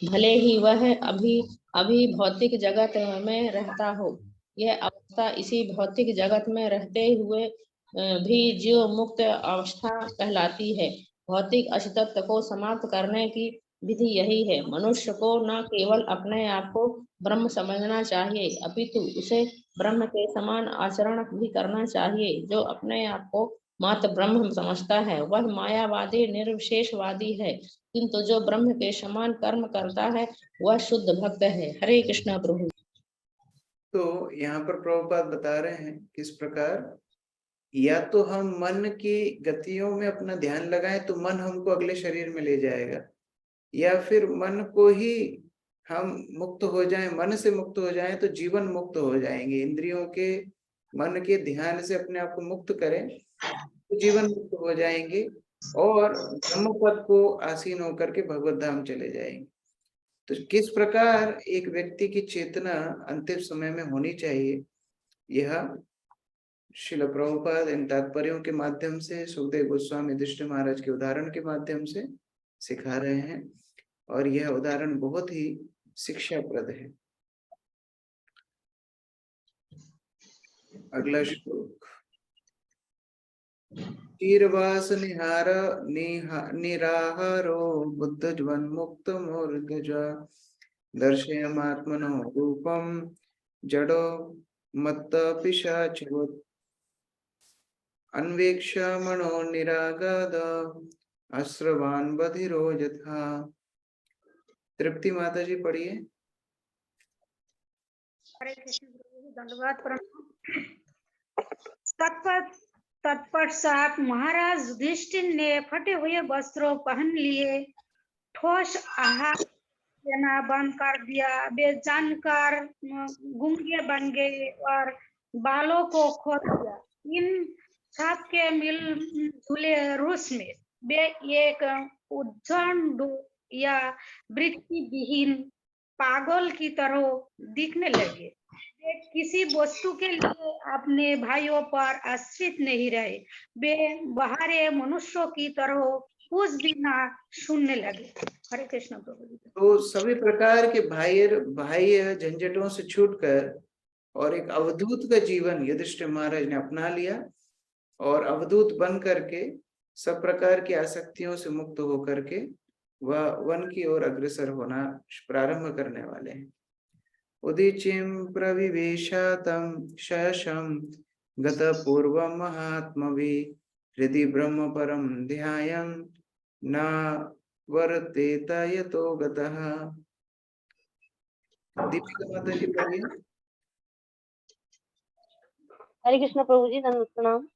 भले ही वह अभी भौतिक जगत में रहता हो। यह अवस्था इसी भौतिक जगत में रहते हुए भी जीव मुक्त अवस्था कहलाती है। भौतिक अस्तित्व को समाप्त करने की विधि यही है। मनुष्य को न केवल अपने आप को ब्रह्म समझना चाहिए, अपितु उसे ब्रह्म के समान आचरण भी करना चाहिए। जो अपने आप को मात्र ब्रह्म समझता है वह मायावादी निर्विशेषवादी है, किंतु जो ब्रह्म के समान कर्म करता है वह शुद्ध भक्त है। हरे कृष्णा प्रभु। तो यहाँ पर प्रभुपाद बता रहे हैं किस प्रकार या तो हम मन की गतियों में अपना ध्यान लगाएं तो मन हमको अगले शरीर में ले जाएगा, या फिर मन को ही हम मुक्त हो जाएं, मन से मुक्त हो जाएं तो जीवन मुक्त हो जाएंगे। इंद्रियों के मन के ध्यान से अपने आप को मुक्त करें तो जीवन मुक्त हो जाएंगे और ब्रह्म पद को आसीन होकर के भगवत धाम चले जाएंगे। तो किस प्रकार एक व्यक्ति की चेतना अंतिम समय में होनी चाहिए, यह श्रील प्रभुपाद इन तात्पर्यों के माध्यम से सुखदेव गोस्वामी युधिष्ठिर महाराज के उदाहरण के माध्यम से सिखा रहे हैं, और यह उदाहरण बहुत ही शिक्षाप्रद है। अगला श्लोक। तीरवास निहार निराहारो बुद्धज्वन्मुक्त मूर्धजा दर्शयमात्मनो रूपम जडो मत्त पिशाचवत् अन्वेक्षा मनो निरागाद अश्रवान बधिरो यथा। तृप्ति माता जी पढ़िए। हरे कृष्ण प्रभु, दंडवत प्रणाम। तत्पश्चात महाराज युधिष्ठिर ने फटे हुए वस्त्रों पहन लिए, ठोस आहार लेना बंद कर दिया, वे जानकर गूंगे बन गए और बालों को खोल दिया। इन सब के मिलजुले रूस में वे एक उद्दंड या वृत्ति विहीन पागल की तरह दिखने लगे। वे किसी वस्तु के लिए अपने भाइयों पर आश्रित नहीं रहे, वे बाहरी मनुष्यों की तरह कुछ भी ना सुनने लगे। हरे कृष्ण प्रभु। तो सभी प्रकार के बाह्य झंझटों से छूटकर और एक अवधूत का जीवन युधिष्ठिर महाराज ने अपना लिया, और अवधूत बन करके सब प्रकार की आसक्तियों से मुक्त होकर के वह वन की ओर अग्रसर होना प्रारंभ करने वाले हैं। उदीचिम प्रविवेशातम शयशम गत पूर्व महात्मवि हृदि ब्रह्म परम ध्यायं न वर्तेत यतो गतः। दीपिका माता जी पढ़िए। हरे कृष्ण प्रभु जी, दंडवत प्रणाम।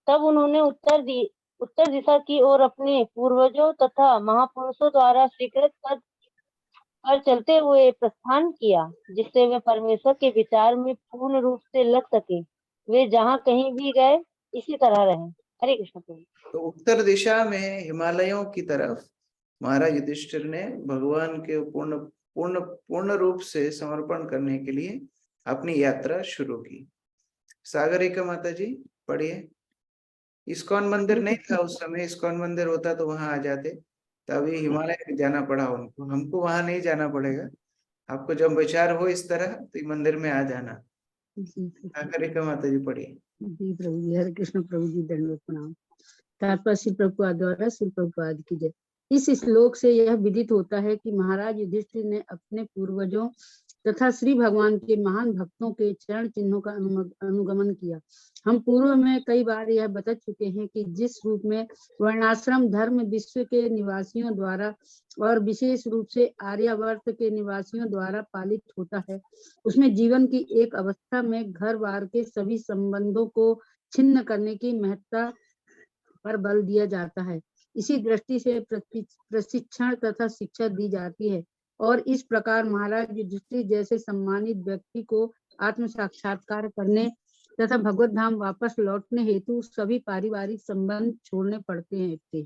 तब उन्होंने उत्तर दिशा की ओर अपने पूर्वजों तथा महापुरुषों द्वारा स्वीकृत कर चलते हुए प्रस्थान किया, जिससे वे परमेश्वर के विचार में पूर्ण रूप से लग सके। वे जहाँ कहीं भी गए इसी तरह रहे। हरे कृष्ण प्रभु। तो उत्तर दिशा में हिमालयों की तरफ महाराज युधिष्ठिर ने भगवान के पूर्ण रूप से समर्पण करने के लिए अपनी यात्रा शुरू की। सागरिका माता जी पढ़िए। इस्कॉन मंदिर नहीं था उस समय, इस्कॉन मंदिर होता तो वहां आ जाते, तभी हिमालय जाना पड़ा उनको। हमको वहां नहीं जाना पड़ेगा, आपको जब विचार हो इस तरह तो मंदिर में आ जाना। सागरिका माता जी पढ़िए। जी प्रभु जी, हरे कृष्ण प्रभु जी, दंडवत प्रणाम। तात्पर्य श्री प्रभुपाद द्वारा श्री प्रभुपाद की जय। इस श्लोक से यह विदित होता है कि महाराज युधिष्ठिर ने अपने पूर्वजों तथा श्री भगवान के महान भक्तों के चरण चिन्हों का अनुगमन किया। हम पूर्व में कई बार यह बता चुके हैं कि जिस रूप में वर्णाश्रम धर्म विश्व के निवासियों द्वारा और विशेष रूप से आर्यावर्त के निवासियों द्वारा पालित होता है, उसमें जीवन की एक अवस्था में घर बार के सभी संबंधों को छिन्न करने की महत्ता पर बल दिया जाता है। इसी दृष्टि से प्रशिक्षण तथा शिक्षा दी जाती है और इस प्रकार महाराज युधिष्ठिर जैसे सम्मानित व्यक्ति को आत्म साक्षात्कार करने तथा भगवत धाम वापस लौटने हेतु सभी पारिवारिक संबंध छोड़ने पड़ते हैं थे।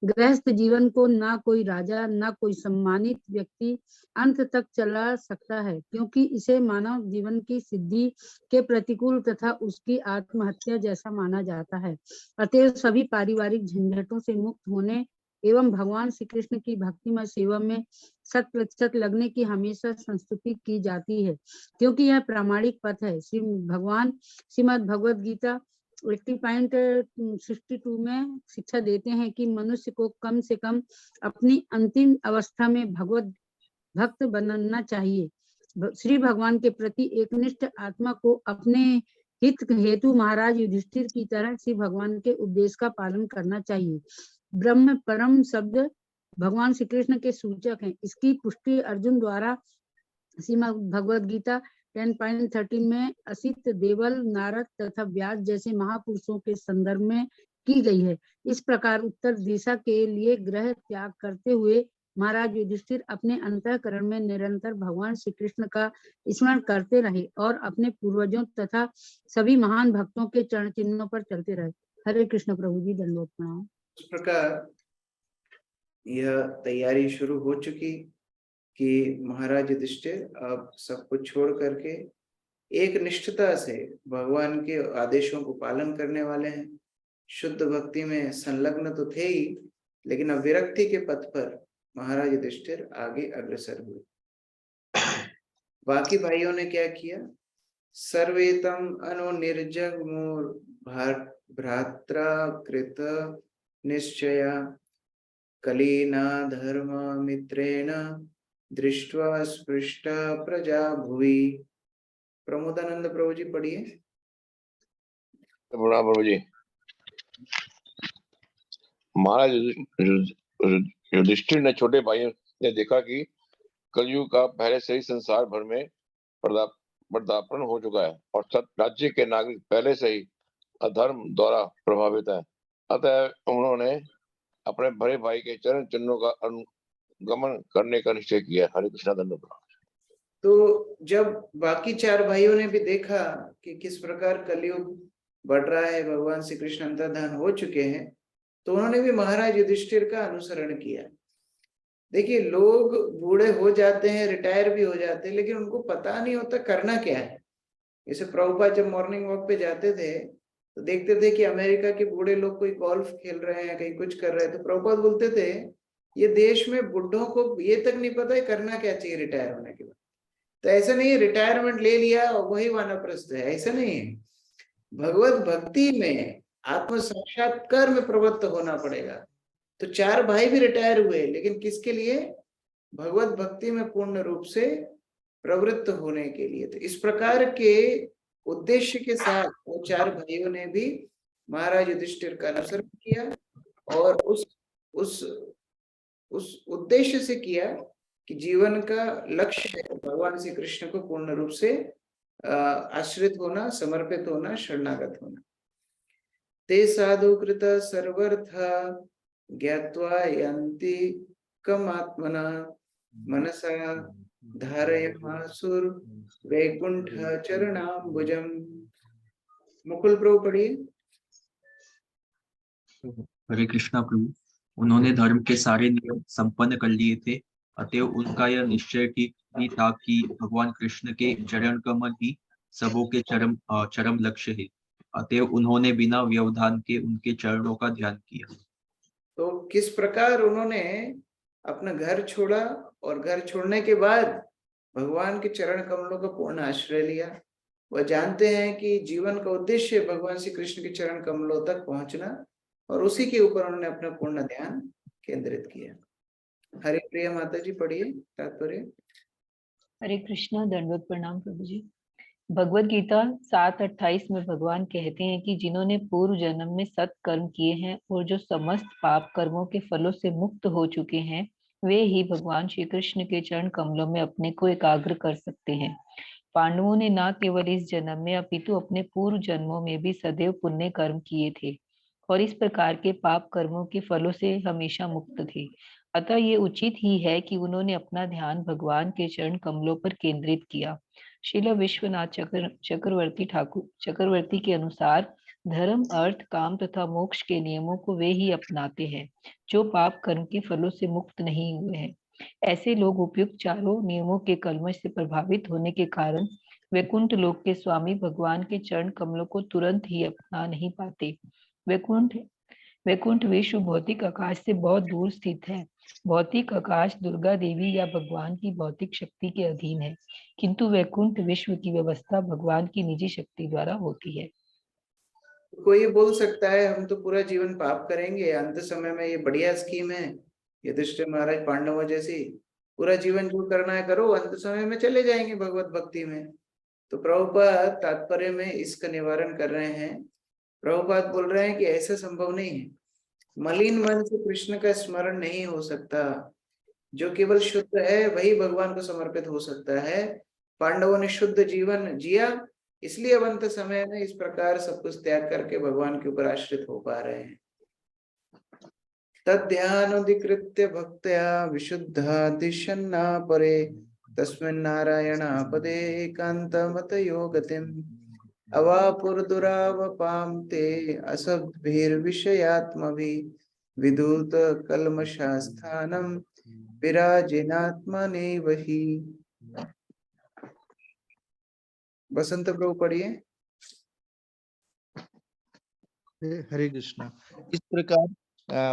गृहस्थ जीवन को ना कोई राजा ना कोई सम्मानित व्यक्ति अंत तक चला सकता है, क्योंकि इसे मानव जीवन की सिद्धि के प्रतिकूल तथा उसकी आत्महत्या जैसा माना जाता है। अतएव सभी पारिवारिक झंझटों से मुक्त होने एवं भगवान श्री कृष्ण की भक्तिमय सेवा में 100% लगने की हमेशा संस्तुति की जाती है, क्योंकि यह प्रामाणिक पथ है। भगवान श्रीमद् भगवद गीता 80.62 में शिक्षा देते हैं कि मनुष्य को कम से कम अपनी अंतिम अवस्था में भगवत भक्त बनना चाहिए। श्री भगवान के प्रति एकनिष्ठ आत्मा को अपने हित हेतु महाराज युधिष्ठिर की तरह श्री भगवान के उपदेश का पालन करना चाहिए। ब्रह्म परम शब्द भगवान श्री कृष्ण के सूचक हैं। इसकी पुष्टि अर्जुन द्वारा श्रीमद् भगवद गीता 10.13 में असित, देवल, नारद तथा व्यास जैसे महापुरुषों के संदर्भ में की गई है। इस प्रकार उत्तर दिशा के लिए ग्रह त्याग करते हुए महाराज युधिष्ठिर अपने अंतःकरण में निरंतर भगवान श्री कृष्ण का स्मरण करते रहे और अपने पूर्वजों तथा सभी महान भक्तों के चरण चिन्हों पर चलते रहे। हरे कृष्ण प्रभु जी, दंडवत प्रणाम। इस प्रकार यह तैयारी शुरू हो चुकी कि महाराज युधिष्ठिर अब सब कुछ छोड़ करके एक निष्ठता से भगवान के आदेशों को पालन करने वाले हैं। शुद्ध भक्ति में संलग्न तो थे ही, लेकिन अब विरक्ति के पथ पर महाराज युधिष्ठिर आगे अग्रसर हुए। बाकी भाइयों ने क्या किया? सर्वेतम अनु निर्जग्मुर भ्रात्रा कृत निश्चया कलीना धर्म मित्रेण दृष्ट्वा स्पृष्टा प्रजा भुवि। प्रमोदानंद प्रभु जी पढ़िए। प्रभु जी, महाराज युधिष्ठिर ने छोटे भाइयों ने देखा कि कलयुग का पहले से ही संसार भर में पदार्पण हो चुका है और सब राज्य के नागरिक पहले से ही अधर्म द्वारा प्रभावित है। अतः उन्होंने अपने बड़े भाई के चरण चिन्हों का अनुगमन करने का निश्चय किया। हरे कृष्णा दंड। तो जब बाकी चार भाइयों ने भी देखा कि किस प्रकार कलयुग बढ़ रहा है, भगवान श्री कृष्ण अंतर्धान हो चुके हैं, तो उन्होंने भी महाराज युधिष्ठिर का अनुसरण किया। देखिए, लोग बूढ़े हो जाते हैं, रिटायर भी हो जाते हैं, लेकिन उनको पता नहीं होता करना क्या है। जैसे प्रभुपाद जब मॉर्निंग वॉक पे जाते थे तो देखते थे कि अमेरिका के बूढ़े लोग कोई गोल्फ खेल रहे हैं, कहीं कुछ कर रहे हैं, तो प्रभुपाद बोलते थे ये देश में बुढ़ों को ये तक नहीं पता है करना क्या चाहिए रिटायर होने के बाद। तो ऐसा नहीं है रिटायरमेंट ले लिया और वही वानप्रस्थ है, ऐसा नहीं है। भगवत भक्ति में आत्म साक्षात्कार में प्रवृत्त होना पड़ेगा। तो चार भाई भी रिटायर हुए, लेकिन किसके लिए? भगवत भक्ति में पूर्ण रूप से प्रवृत्त होने के लिए। तो इस प्रकार के उद्देश्य के साथ वो चार भाइयों ने भी महाराज युधिष्ठिर का अनुसरण किया और उस उद्देश्य से किया कि जीवन का लक्ष्य भगवान श्री कृष्ण को पूर्ण रूप से आश्रित होना, समर्पित होना, शरणागत होना। ते साधु कृत सर्वर्थ ज्ञात्वा यन्ति कमात्मना मनसा धारयमासुर वैकुंठ चरणाम्बुजम। मुकुल प्रभु पढ़िए। हरे कृष्णा प्रभु, उन्होंने धर्म के सारे नियम संपन्न कर लिए थे। अतएव उनका यह निश्चय ठीक ही था कि भगवान कृष्ण के चरण कमल ही सबों के चरम लक्ष्य है। अतएव उन्होंने बिना व्यवधान के उनके चरणों का ध्यान किया। तो किस प्रकार उन्होंने अपना घर छोड़ा और घर छोड़ने के बाद भगवान के चरण कमलों का पूर्ण आश्रय लिया। वह जानते हैं कि जीवन का उद्देश्य भगवान श्री कृष्ण के चरण कमलों तक पहुंचना, और उसी के ऊपर उन्होंने अपना पूर्ण ध्यान केंद्रित किया। हरे प्रिय माता जी पढ़िए तात्पर्य। हरे कृष्णा, दंडवत प्रणाम प्रभु जी। भगवद गीता 7:28 में भगवान कहते हैं कि जिन्होंने पूर्व जन्म में सत्कर्म किए हैं और जो समस्त पाप कर्मों के फलों से मुक्त हो चुके हैं, वे ही भगवान श्री कृष्ण के चरण कमलों में अपने को एकाग्र कर सकते हैं। पांडवों ने न केवल इस जन्म में अपितु अपने पूर्व जन्मों में भी सदैव पुण्य कर्म किए थे और इस प्रकार के पाप कर्मों के फलों से हमेशा मुक्त थे। अतः ये उचित ही है कि उन्होंने अपना ध्यान भगवान के चरण कमलों पर केंद्रित किया। श्रील विश्वनाथ चक्रवर्ती के अनुसार धर्म, अर्थ, काम तथा मोक्ष के नियमों को वे ही अपनाते हैं जो पाप कर्म के फलों से मुक्त नहीं हुए हैं। ऐसे लोग उपयुक्त चारों नियमों के कलमश से प्रभावित होने के कारण वैकुंठ लोक के स्वामी भगवान के चरण कमलों को तुरंत ही अपना नहीं पाते। वैकुंठ विश्व भौतिक आकाश से बहुत दूर स्थित है। भौतिक आकाश दुर्गा देवी या भगवान की भौतिक शक्ति के अधीन है, किंतु वैकुंठ विश्व की व्यवस्था भगवान की निजी शक्ति द्वारा होती है। कोई बोल सकता है हम तो पूरा जीवन पाप करेंगे, अंत समय में ये बढ़िया स्कीम है, युधिष्ठिर महाराज पांडवों जैसी, पूरा जीवन जो करना है करो, अंत समय में चले जाएंगे भगवत भक्ति में। तो प्रभुपाद तात्पर्य में इसका निवारण कर रहे हैं। प्रभुपाद बोल रहे हैं कि ऐसा संभव नहीं है। मलिन मन से कृष्ण का स्मरण नहीं हो सकता। जो केवल शुद्ध है वही भगवान को समर्पित हो सकता है। पांडवों ने शुद्ध जीवन जिया, इसलिए अब अंत समय में इस प्रकार सब कुछ त्याग करके भगवान के ऊपर आश्रित हो पा रहे हैं। तद्ध्यानुधिकृत्य भक्त्या विशुद्धा दिशन्ना परे तस्मिन् नारायणापदे एकान्तमतयो गतिम् अवापुरदुरावपां ते असद्भिर्विषयात्मभिः विधूत कल्मषास्थानं विराजिनात्मनेव हि। बसंत प्रभु पढ़िए। हरे कृष्णा। इस प्रकार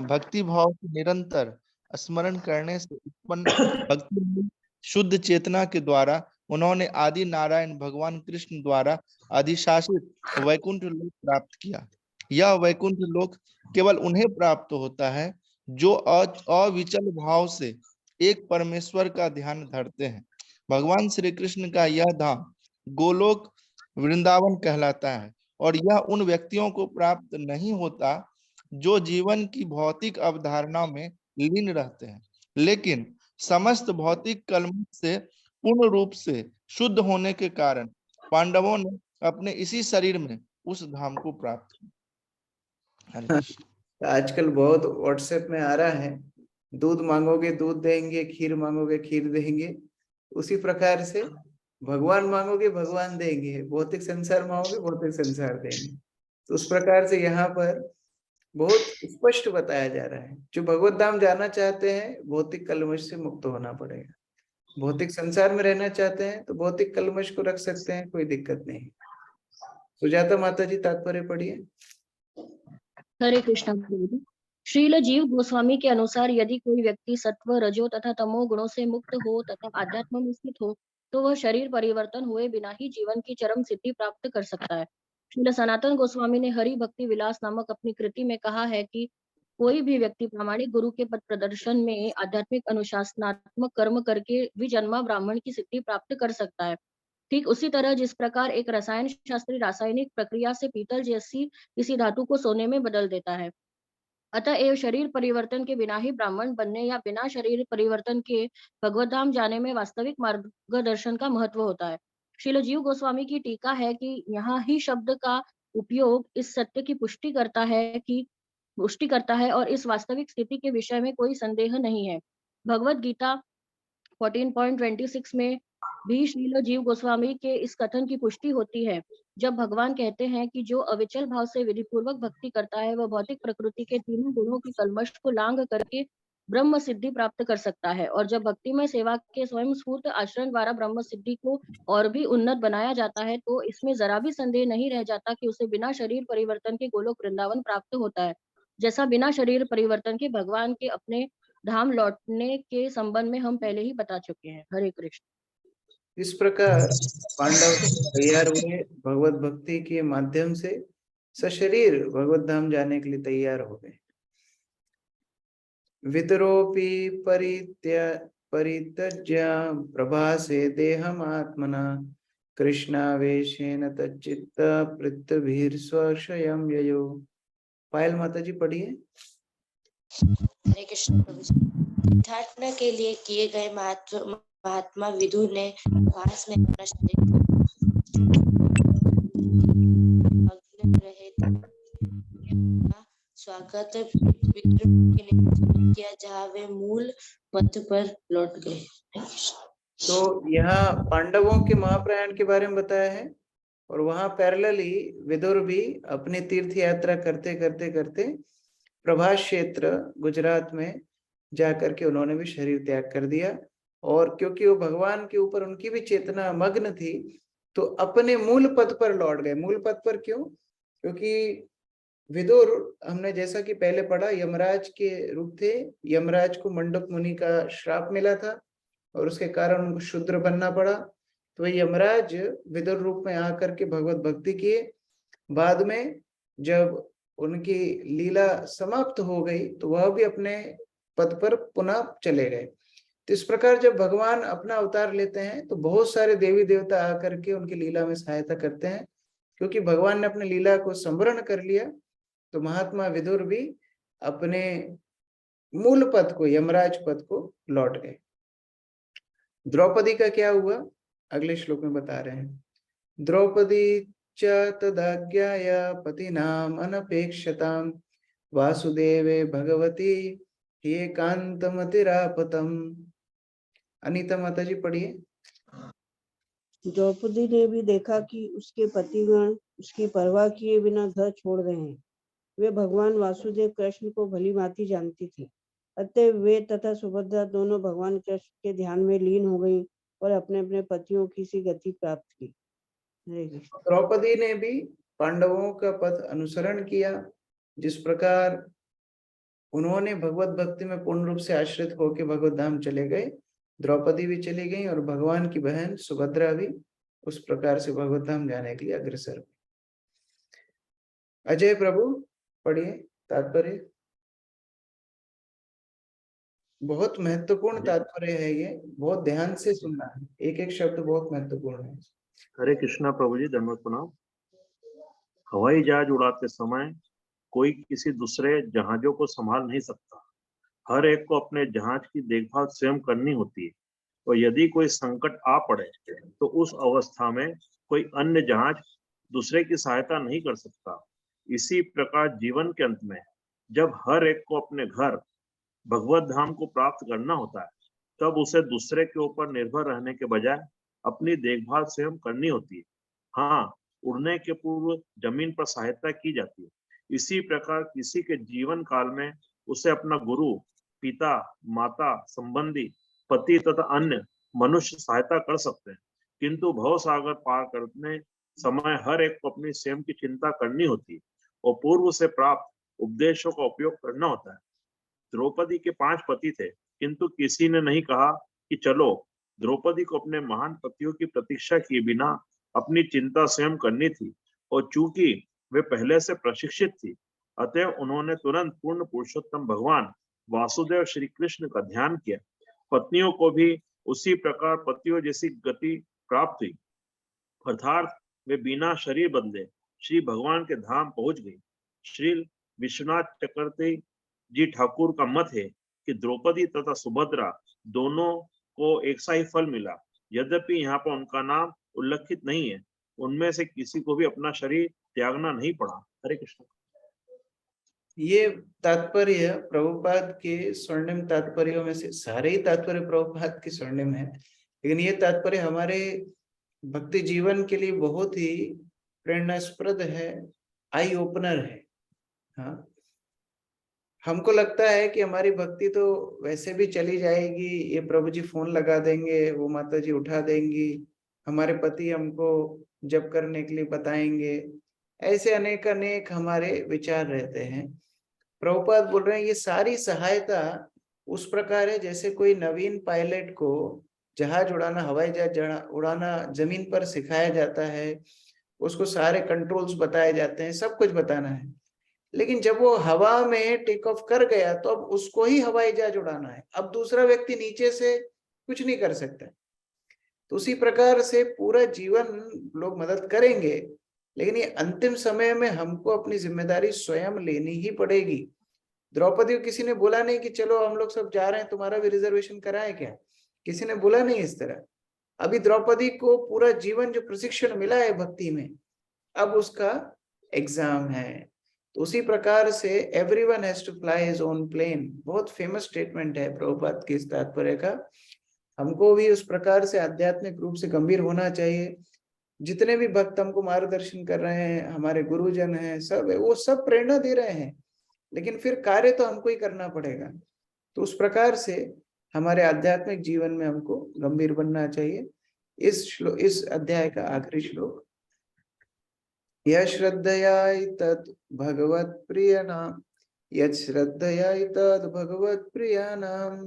भक्ति भाव से निरंतर स्मरण करने से उत्पन्न भक्ति में शुद्ध चेतना के द्वारा उन्होंने आदि नारायण भगवान कृष्ण द्वारा अधिशासित वैकुंठ लोक प्राप्त किया। यह वैकुंठ लोक केवल उन्हें प्राप्त होता है जो अविचल भाव से एक परमेश्वर का ध्यान धरते हैं। भगवान श्री कृष्ण का यह धाम गोलोक वृंदावन कहलाता है और यह उन व्यक्तियों को प्राप्त नहीं होता जो जीवन की भौतिक अवधारणा में लीन रहते हैं, लेकिन समस्त भौतिक कलम से पूर्ण रूप से शुद्ध होने के कारण पांडवों ने अपने इसी शरीर में उस धाम को प्राप्त किया। आजकल बहुत व्हाट्सएप में आ रहा है, दूध मांगोगे दूध देंगे, खीर मांगोगे खीर देंगे। उसी प्रकार से भगवान मांगोगे भगवान देंगे, भौतिक संसार मांगोगे भौतिक संसार देंगे। तो उस प्रकार से यहाँ पर बहुत स्पष्ट बताया जा रहा है, जो भगवत धाम जाना चाहते हैं भौतिक कलमश से मुक्त होना पड़ेगा। भौतिक संसार में रहना चाहते हैं तो भौतिक कलमश को रख सकते हैं, कोई दिक्कत नहीं। सुजाता माता जी तात्पर्य पढ़िए। हरे कृष्ण प्रभु जी। श्रील जीव गोस्वामी के अनुसार यदि कोई व्यक्ति सत्व, रजो तथा तमो गुणों से मुक्त हो तथा आध्यात्म में स्थित हो तो वह शरीर परिवर्तन हुए बिना ही जीवन की चरम सिद्धि प्राप्त कर सकता है। श्रील सनातन गोस्वामी ने हरि भक्ति विलास नामक अपनी कृति में कहा है कि कोई भी व्यक्ति प्रामाणिक गुरु के पद प्रदर्शन में आध्यात्मिक अनुशासनात्मक कर्म करके विजन्मा ब्राह्मण की सिद्धि प्राप्त कर सकता है। ठीक उसी तरह जिस प्रकार एक रसायन शास्त्री रासायनिक प्रक्रिया से पीतल जैसी किसी धातु को सोने में बदल देता है, अतएव शरीर परिवर्तन के बिना ही ब्राह्मण बनने या बिना शरीर परिवर्तन के भगवत धाम जाने में वास्तविक मार्गदर्शन का महत्व होता है। श्रील जीव गोस्वामी की टीका है कि यहाँ ही शब्द का उपयोग इस सत्य की पुष्टि करता है और इस वास्तविक स्थिति के विषय में कोई संदेह नहीं है। भगवत गीता 14.26 में भी श्रील जीव गोस्वामी के इस कथन की पुष्टि होती है, जब भगवान कहते हैं कि जो अविचल भाव से विधिपूर्वक भक्ति करता है वह भौतिक प्रकृति के तीनों गुणों की कलमश को लांघ करके ब्रह्म सिद्धि प्राप्त कर सकता है। और जब भक्ति में सेवा के स्वयं स्फूर्त आचरण द्वारा ब्रह्म सिद्धि को और भी उन्नत बनाया जाता है तो इसमें जरा भी संदेह नहीं रह जाता कि उसे बिना शरीर परिवर्तन के गोलोक वृंदावन प्राप्त होता है, जैसा बिना शरीर परिवर्तन के भगवान के अपने धाम लौटने के संबंध में हम पहले ही बता चुके हैं। हरे कृष्ण। इस प्रकार पांडव तैयार हुए, भगवत भक्ति के माध्यम से सशरीर भगवत धाम जाने के लिए तैयार हो गए। वितरोपि परित्यज्य प्रभासे देहमात्मना कृष्णावेशेन तच्चित्त पृथ्वीर्स्वक्षयं ययो। पायल माता जी पढ़िए। हरे कृष्ण प्रभु जी। तीर्थाटन के लिए किए गए महात्मा विदुर ने प्रभास में अपना शरीर स्वागत विद्रोह के लिए किया जहाँ वे मूल पथ पर लौट गए। तो यहाँ पांडवों के महाप्रयाण के बारे में बताया है, और वहां पैरेलली विदुर भी अपनी तीर्थ यात्रा करते करते करते प्रभास क्षेत्र गुजरात में जाकर के उन्होंने भी शरीर त्याग कर दिया। और क्योंकि वो भगवान के ऊपर उनकी भी चेतना मग्न थी, तो अपने मूल पद पर लौट गए। मूल पद पर क्यों? क्योंकि विदुर, हमने जैसा कि पहले पढ़ा, यमराज के रूप थे। यमराज को मंडक मुनि का श्राप मिला था और उसके कारण उनको शूद्र बनना पड़ा। तो यमराज विदुर रूप में आकर के भगवत भक्ति किए। बाद में जब उनकी लीला समाप्त हो गई तो वह भी अपने पद पर पुनः चले गए। तो इस प्रकार जब भगवान अपना अवतार लेते हैं तो बहुत सारे देवी देवता आकर के उनकी लीला में सहायता करते हैं। क्योंकि भगवान ने अपनी लीला को संवरण कर लिया, तो महात्मा विदुर भी अपने मूल पद को, यमराज पद को लौट गए। द्रौपदी का क्या हुआ, अगले श्लोक में बता रहे हैं। द्रौपदी च तदाज्ञाया पतिनाम अनपेक्षताम वासुदेवे भगवती एकांतमतिरापतम। अनीता माता जी पढ़िए। द्रौपदी ने भी देखा कि उसके पतिगण उसकी परवाह किए बिना घर छोड़ रहे हैं। वे भगवान वासुदेव कृष्ण को भली भांति जानती थी, अतः वे तथा सुभद्रा दोनों भगवान कृष्ण के ध्यान में लीन हो गई और अपने अपने पतियों की सी गति प्राप्त की। द्रौपदी ने भी पांडवों का पथ अनुसरण किया। जिस प्रकार उन्होंने भगवत भक्ति में पूर्ण रूप से आश्रित होकर भगवत धाम चले गए, द्रौपदी भी चली गई और भगवान की बहन सुभद्रा भी उस प्रकार से भगवत धाम जाने के लिए अग्रसर हुई। अजय प्रभु पढ़िए तात्पर्य। बहुत महत्वपूर्ण तात्पर्य है ये, बहुत ध्यान से सुनना है, एक एक शब्द बहुत महत्वपूर्ण है। हरे कृष्णा प्रभु जी, धन्यवाद प्रणाम। हवाई जहाज उड़ाते समय कोई किसी दूसरे जहाजों को संभाल नहीं सकता। हर एक को अपने जहाज की देखभाल स्वयं करनी होती है, और यदि कोई संकट आ पड़े तो उस अवस्था में कोई अन्य जहाज दूसरे की सहायता नहीं कर सकता। इसी प्रकार जीवन के अंत में जब हर एक को अपने घर भगवत धाम को प्राप्त करना होता है, तब उसे दूसरे के ऊपर निर्भर रहने के बजाय अपनी देखभाल स्वयं करनी होती है। हाँ, उड़ने के पूर्व जमीन पर सहायता की जाती है। इसी प्रकार किसी के जीवन काल में उसे अपना गुरु, पिता, माता, संबंधी, पति तथा अन्य मनुष्य सहायता कर सकते हैं, किंतु भव सागर पार करने समय हर एक को अपनी स्वयं की चिंता करनी होती है और पूर्व से प्राप्त उपदेशों का उपयोग करना होता है। द्रौपदी के 5 पति थे, किंतु किसी ने नहीं कहा कि चलो द्रौपदी को अपने महान पतियों की प्रतीक्षा किए बिना अपनी चिंता स्वयं करनी थी, और चूंकि वे पहले से प्रशिक्षित थी, अतः उन्होंने तुरंत पूर्ण पुरुषोत्तम भगवान वासुदेव श्री कृष्ण का ध्यान किया। पत्नियों को भी उसी प्रकार पतियों जैसी गति प्राप्त हुई, अर्थात वे बिना शरीर बदले श्री भगवान के धाम पहुंच गई। श्री विश्वनाथ चक्रवर्ती जी ठाकुर का मत है कि द्रौपदी तथा सुभद्रा दोनों को एक सा ही फल मिला, यद्यपि यहाँ पर उनका नाम उल्लेखित नहीं है। उनमें से किसी को भी अपना शरीर त्यागना नहीं पड़ा। हरे कृष्ण। ये तात्पर्य प्रभुपाद के स्वर्णिम तात्पर्यों में से, सारे ही तात्पर्य प्रभुपाद के स्वर्णिम है, लेकिन ये तात्पर्य हमारे भक्ति जीवन के लिए बहुत ही प्रेरणास्पद है, आई ओपनर है। हाँ, हमको लगता है कि हमारी भक्ति तो वैसे भी चली जाएगी, ये प्रभु जी फोन लगा देंगे, वो माता जी उठा देंगी, हमारे पति हमको जप करने के लिए बताएंगे, ऐसे अनेक अनेक हमारे विचार रहते हैं। प्रभुपाद बोल रहे हैं ये सारी सहायता उस प्रकार है जैसे कोई नवीन पायलट को जहाज उड़ाना, हवाई जहाज उड़ाना जमीन पर सिखाया जाता है, उसको सारे कंट्रोल्स बताए जाते हैं, सब कुछ बताना है, लेकिन जब वो हवा में टेक ऑफ कर गया तो अब उसको ही हवाई जहाज उड़ाना है। अब दूसरा व्यक्ति नीचे से कुछ नहीं कर सकता। तो उसी प्रकार से पूरा जीवन लोग मदद करेंगे, लेकिन ये अंतिम समय में हमको अपनी जिम्मेदारी स्वयं लेनी ही पड़ेगी। द्रौपदी को किसी ने बोला नहीं कि चलो हम लोग सब जा रहे हैं, तुम्हारा भी रिजर्वेशन कराए क्या, किसी ने बोला नहीं इस तरह। अभी द्रौपदी को पूरा जीवन जो प्रशिक्षण मिला है भक्ति में, अब उसका एग्जाम है। तो उसी प्रकार से everyone has to fly his own plane, बहुत फेमस स्टेटमेंट है प्रभुपाद के इस तात्पर्य का। हमको भी उस प्रकार से आध्यात्मिक रूप से गंभीर होना चाहिए। जितने भी भक्त हमको मार्गदर्शन कर रहे हैं, हमारे गुरुजन हैं, सब है, वो सब प्रेरणा दे रहे हैं, लेकिन फिर कार्य तो हमको ही करना पड़ेगा। तो उस प्रकार से हमारे आध्यात्मिक जीवन में हमको गंभीर बनना चाहिए। इस अध्याय का आखिरी श्लोक, यः श्रद्धया भगवत प्रिय नाम, यत् श्रद्धया भगवत प्रियानाम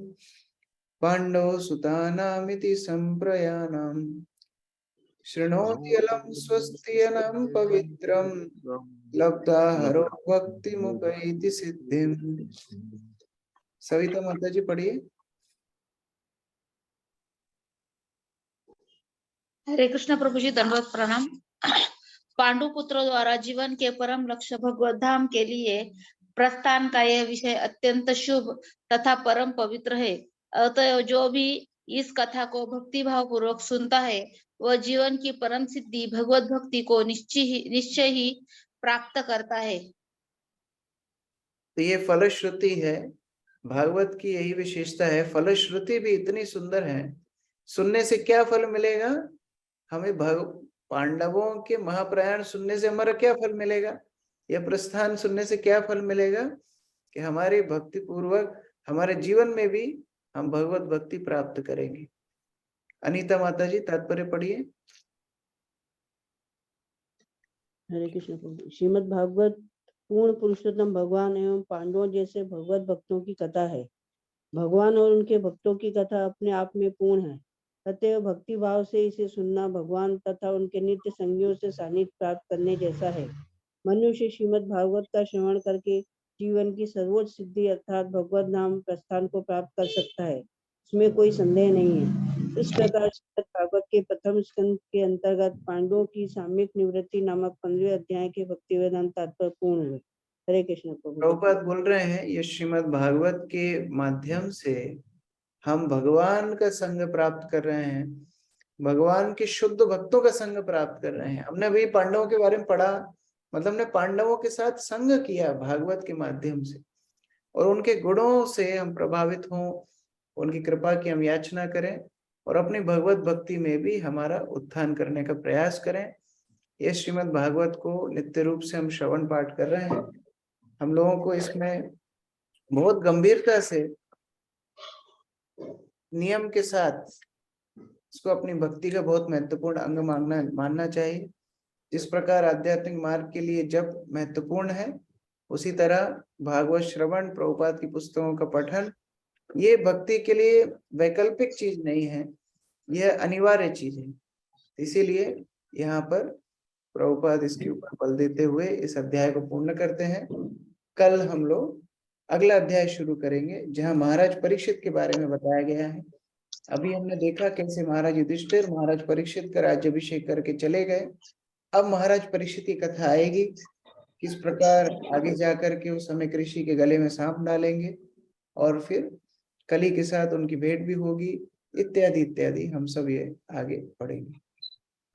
पांडव सुतानामिति संप्रयाणाम शृणोति अलम स्वस्तियनम पवित्रम लब्धा हरो भक्ति मुपैति सिद्धिम। सविता माता जी पढ़िए। हरे कृष्ण प्रभु जी, दंडवत प्रणाम। पांडु पुत्रों द्वारा जीवन के परम लक्ष्य भगवत धाम के लिए प्रस्थान का यह विषय अत्यंत शुभ तथा परम पवित्र है। अतः जो भी इस कथा को भक्ति भाव पूर्वक सुनता है वह जीवन की परम सिद्धि भगवत भक्ति को निश्चय ही प्राप्त करता है। तो ये फलश्रुति है, भागवत की यही विशेषता है। फलश्रुति भी इतनी सुंदर है। सुनने से क्या फल मिलेगा हमें? पांडवों के महाप्रयाण सुनने से हमारा क्या फल मिलेगा? यह प्रस्थान सुनने से क्या फल मिलेगा कि हमारे भक्ति पूर्वक हमारे जीवन में भी हम भगवत भक्ति प्राप्त करेंगे। अनीता माता जी तात्पर्य पढ़िए। हरे कृष्ण प्रभु। श्रीमद् भागवत पूर्ण पुरुषोत्तम भगवान एवं पांडवों जैसे भगवत भक्तों की कथा है। भगवान और उनके भक्तों की कथा अपने आप में पूर्ण है। अतएव भक्ति भाव से इसे सुनना भगवान तथा उनके नित्य संगियों से सानिध्य प्राप्त करने जैसा है। मनुष्य श्रीमद् भागवत का श्रवण करके जीवन की सर्वोच्च सिद्धि अर्थात भगवत नाम प्रस्थान को प्राप्त कर सकता है, इसमें कोई संदेह नहीं है। इस प्रकार श्रीमद् भागवत के प्रथम स्कंद के अंतर्गत पांडवों की सामयिक निवृत्ति नामक 15वें अध्याय के भक्ति वेदांत तात्पर्य पूर्ण है। हरे कृष्ण प्रभु। प्रभुपाद बोल रहे हैं ये श्रीमद् भागवत के माध्यम से हम भगवान का संग प्राप्त कर रहे हैं, भगवान के शुद्ध भक्तों का संग प्राप्त कर रहे हैं। हमने भी पांडवों के बारे में पढ़ा, मतलब हमने पांडवों के साथ संग किया भागवत के माध्यम से, और उनके गुणों से हम प्रभावित हों, उनकी कृपा की हम याचना करें और अपनी भगवत भक्ति में भी हमारा उत्थान करने का प्रयास करें। ये श्रीमद् भागवत को नित्य रूप से हम श्रवण पाठ कर रहे हैं। हम लोगों को इसमें बहुत गंभीरता से नियम के साथ इसको अपनी भक्ति का बहुत महत्वपूर्ण अंग मानना चाहिए। जिस प्रकार आध्यात्मिक मार्ग के लिए जप महत्वपूर्ण है, उसी तरह भागवत श्रवण, प्रभुपाद की पुस्तकों का पठन, ये भक्ति के लिए वैकल्पिक चीज नहीं है, यह अनिवार्य चीज है। इसीलिए यहाँ पर प्रभुपाद इसके ऊपर बल देते हुए इस अध्याय को पूर्ण करते हैं। कल हम लोग अगला अध्याय शुरू करेंगे जहाँ महाराज परीक्षित के बारे में बताया गया है। अभी हमने देखा कैसे महाराज युधिष्ठिर महाराज परीक्षित का राज्याभिषेक करके चले गए। अब महाराज परीक्षित की कथा आएगी, किस प्रकार आगे जाकर के उस समय कृषि के गले में सांप डालेंगे और फिर कली के साथ उनकी भेंट भी होगी, इत्यादि इत्यादि हम सब ये आगे पढ़ेंगे।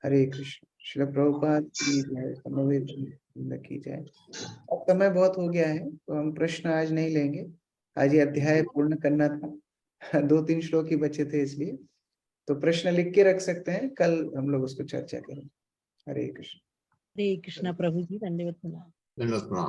हरे कृष्ण। श्री प्रभुपाद की जय, समवेत की जय। अब समय बहुत हो गया है तो हम प्रश्न आज नहीं लेंगे, आज ये अध्याय पूर्ण करना था, 2-3 श्लोक ही बचे थे, इसलिए तो प्रश्न लिख के रख सकते हैं, कल हम लोग उसको चर्चा करेंगे। हरे कृष्ण। हरे कृष्ण प्रभु जी, धन्यवाद।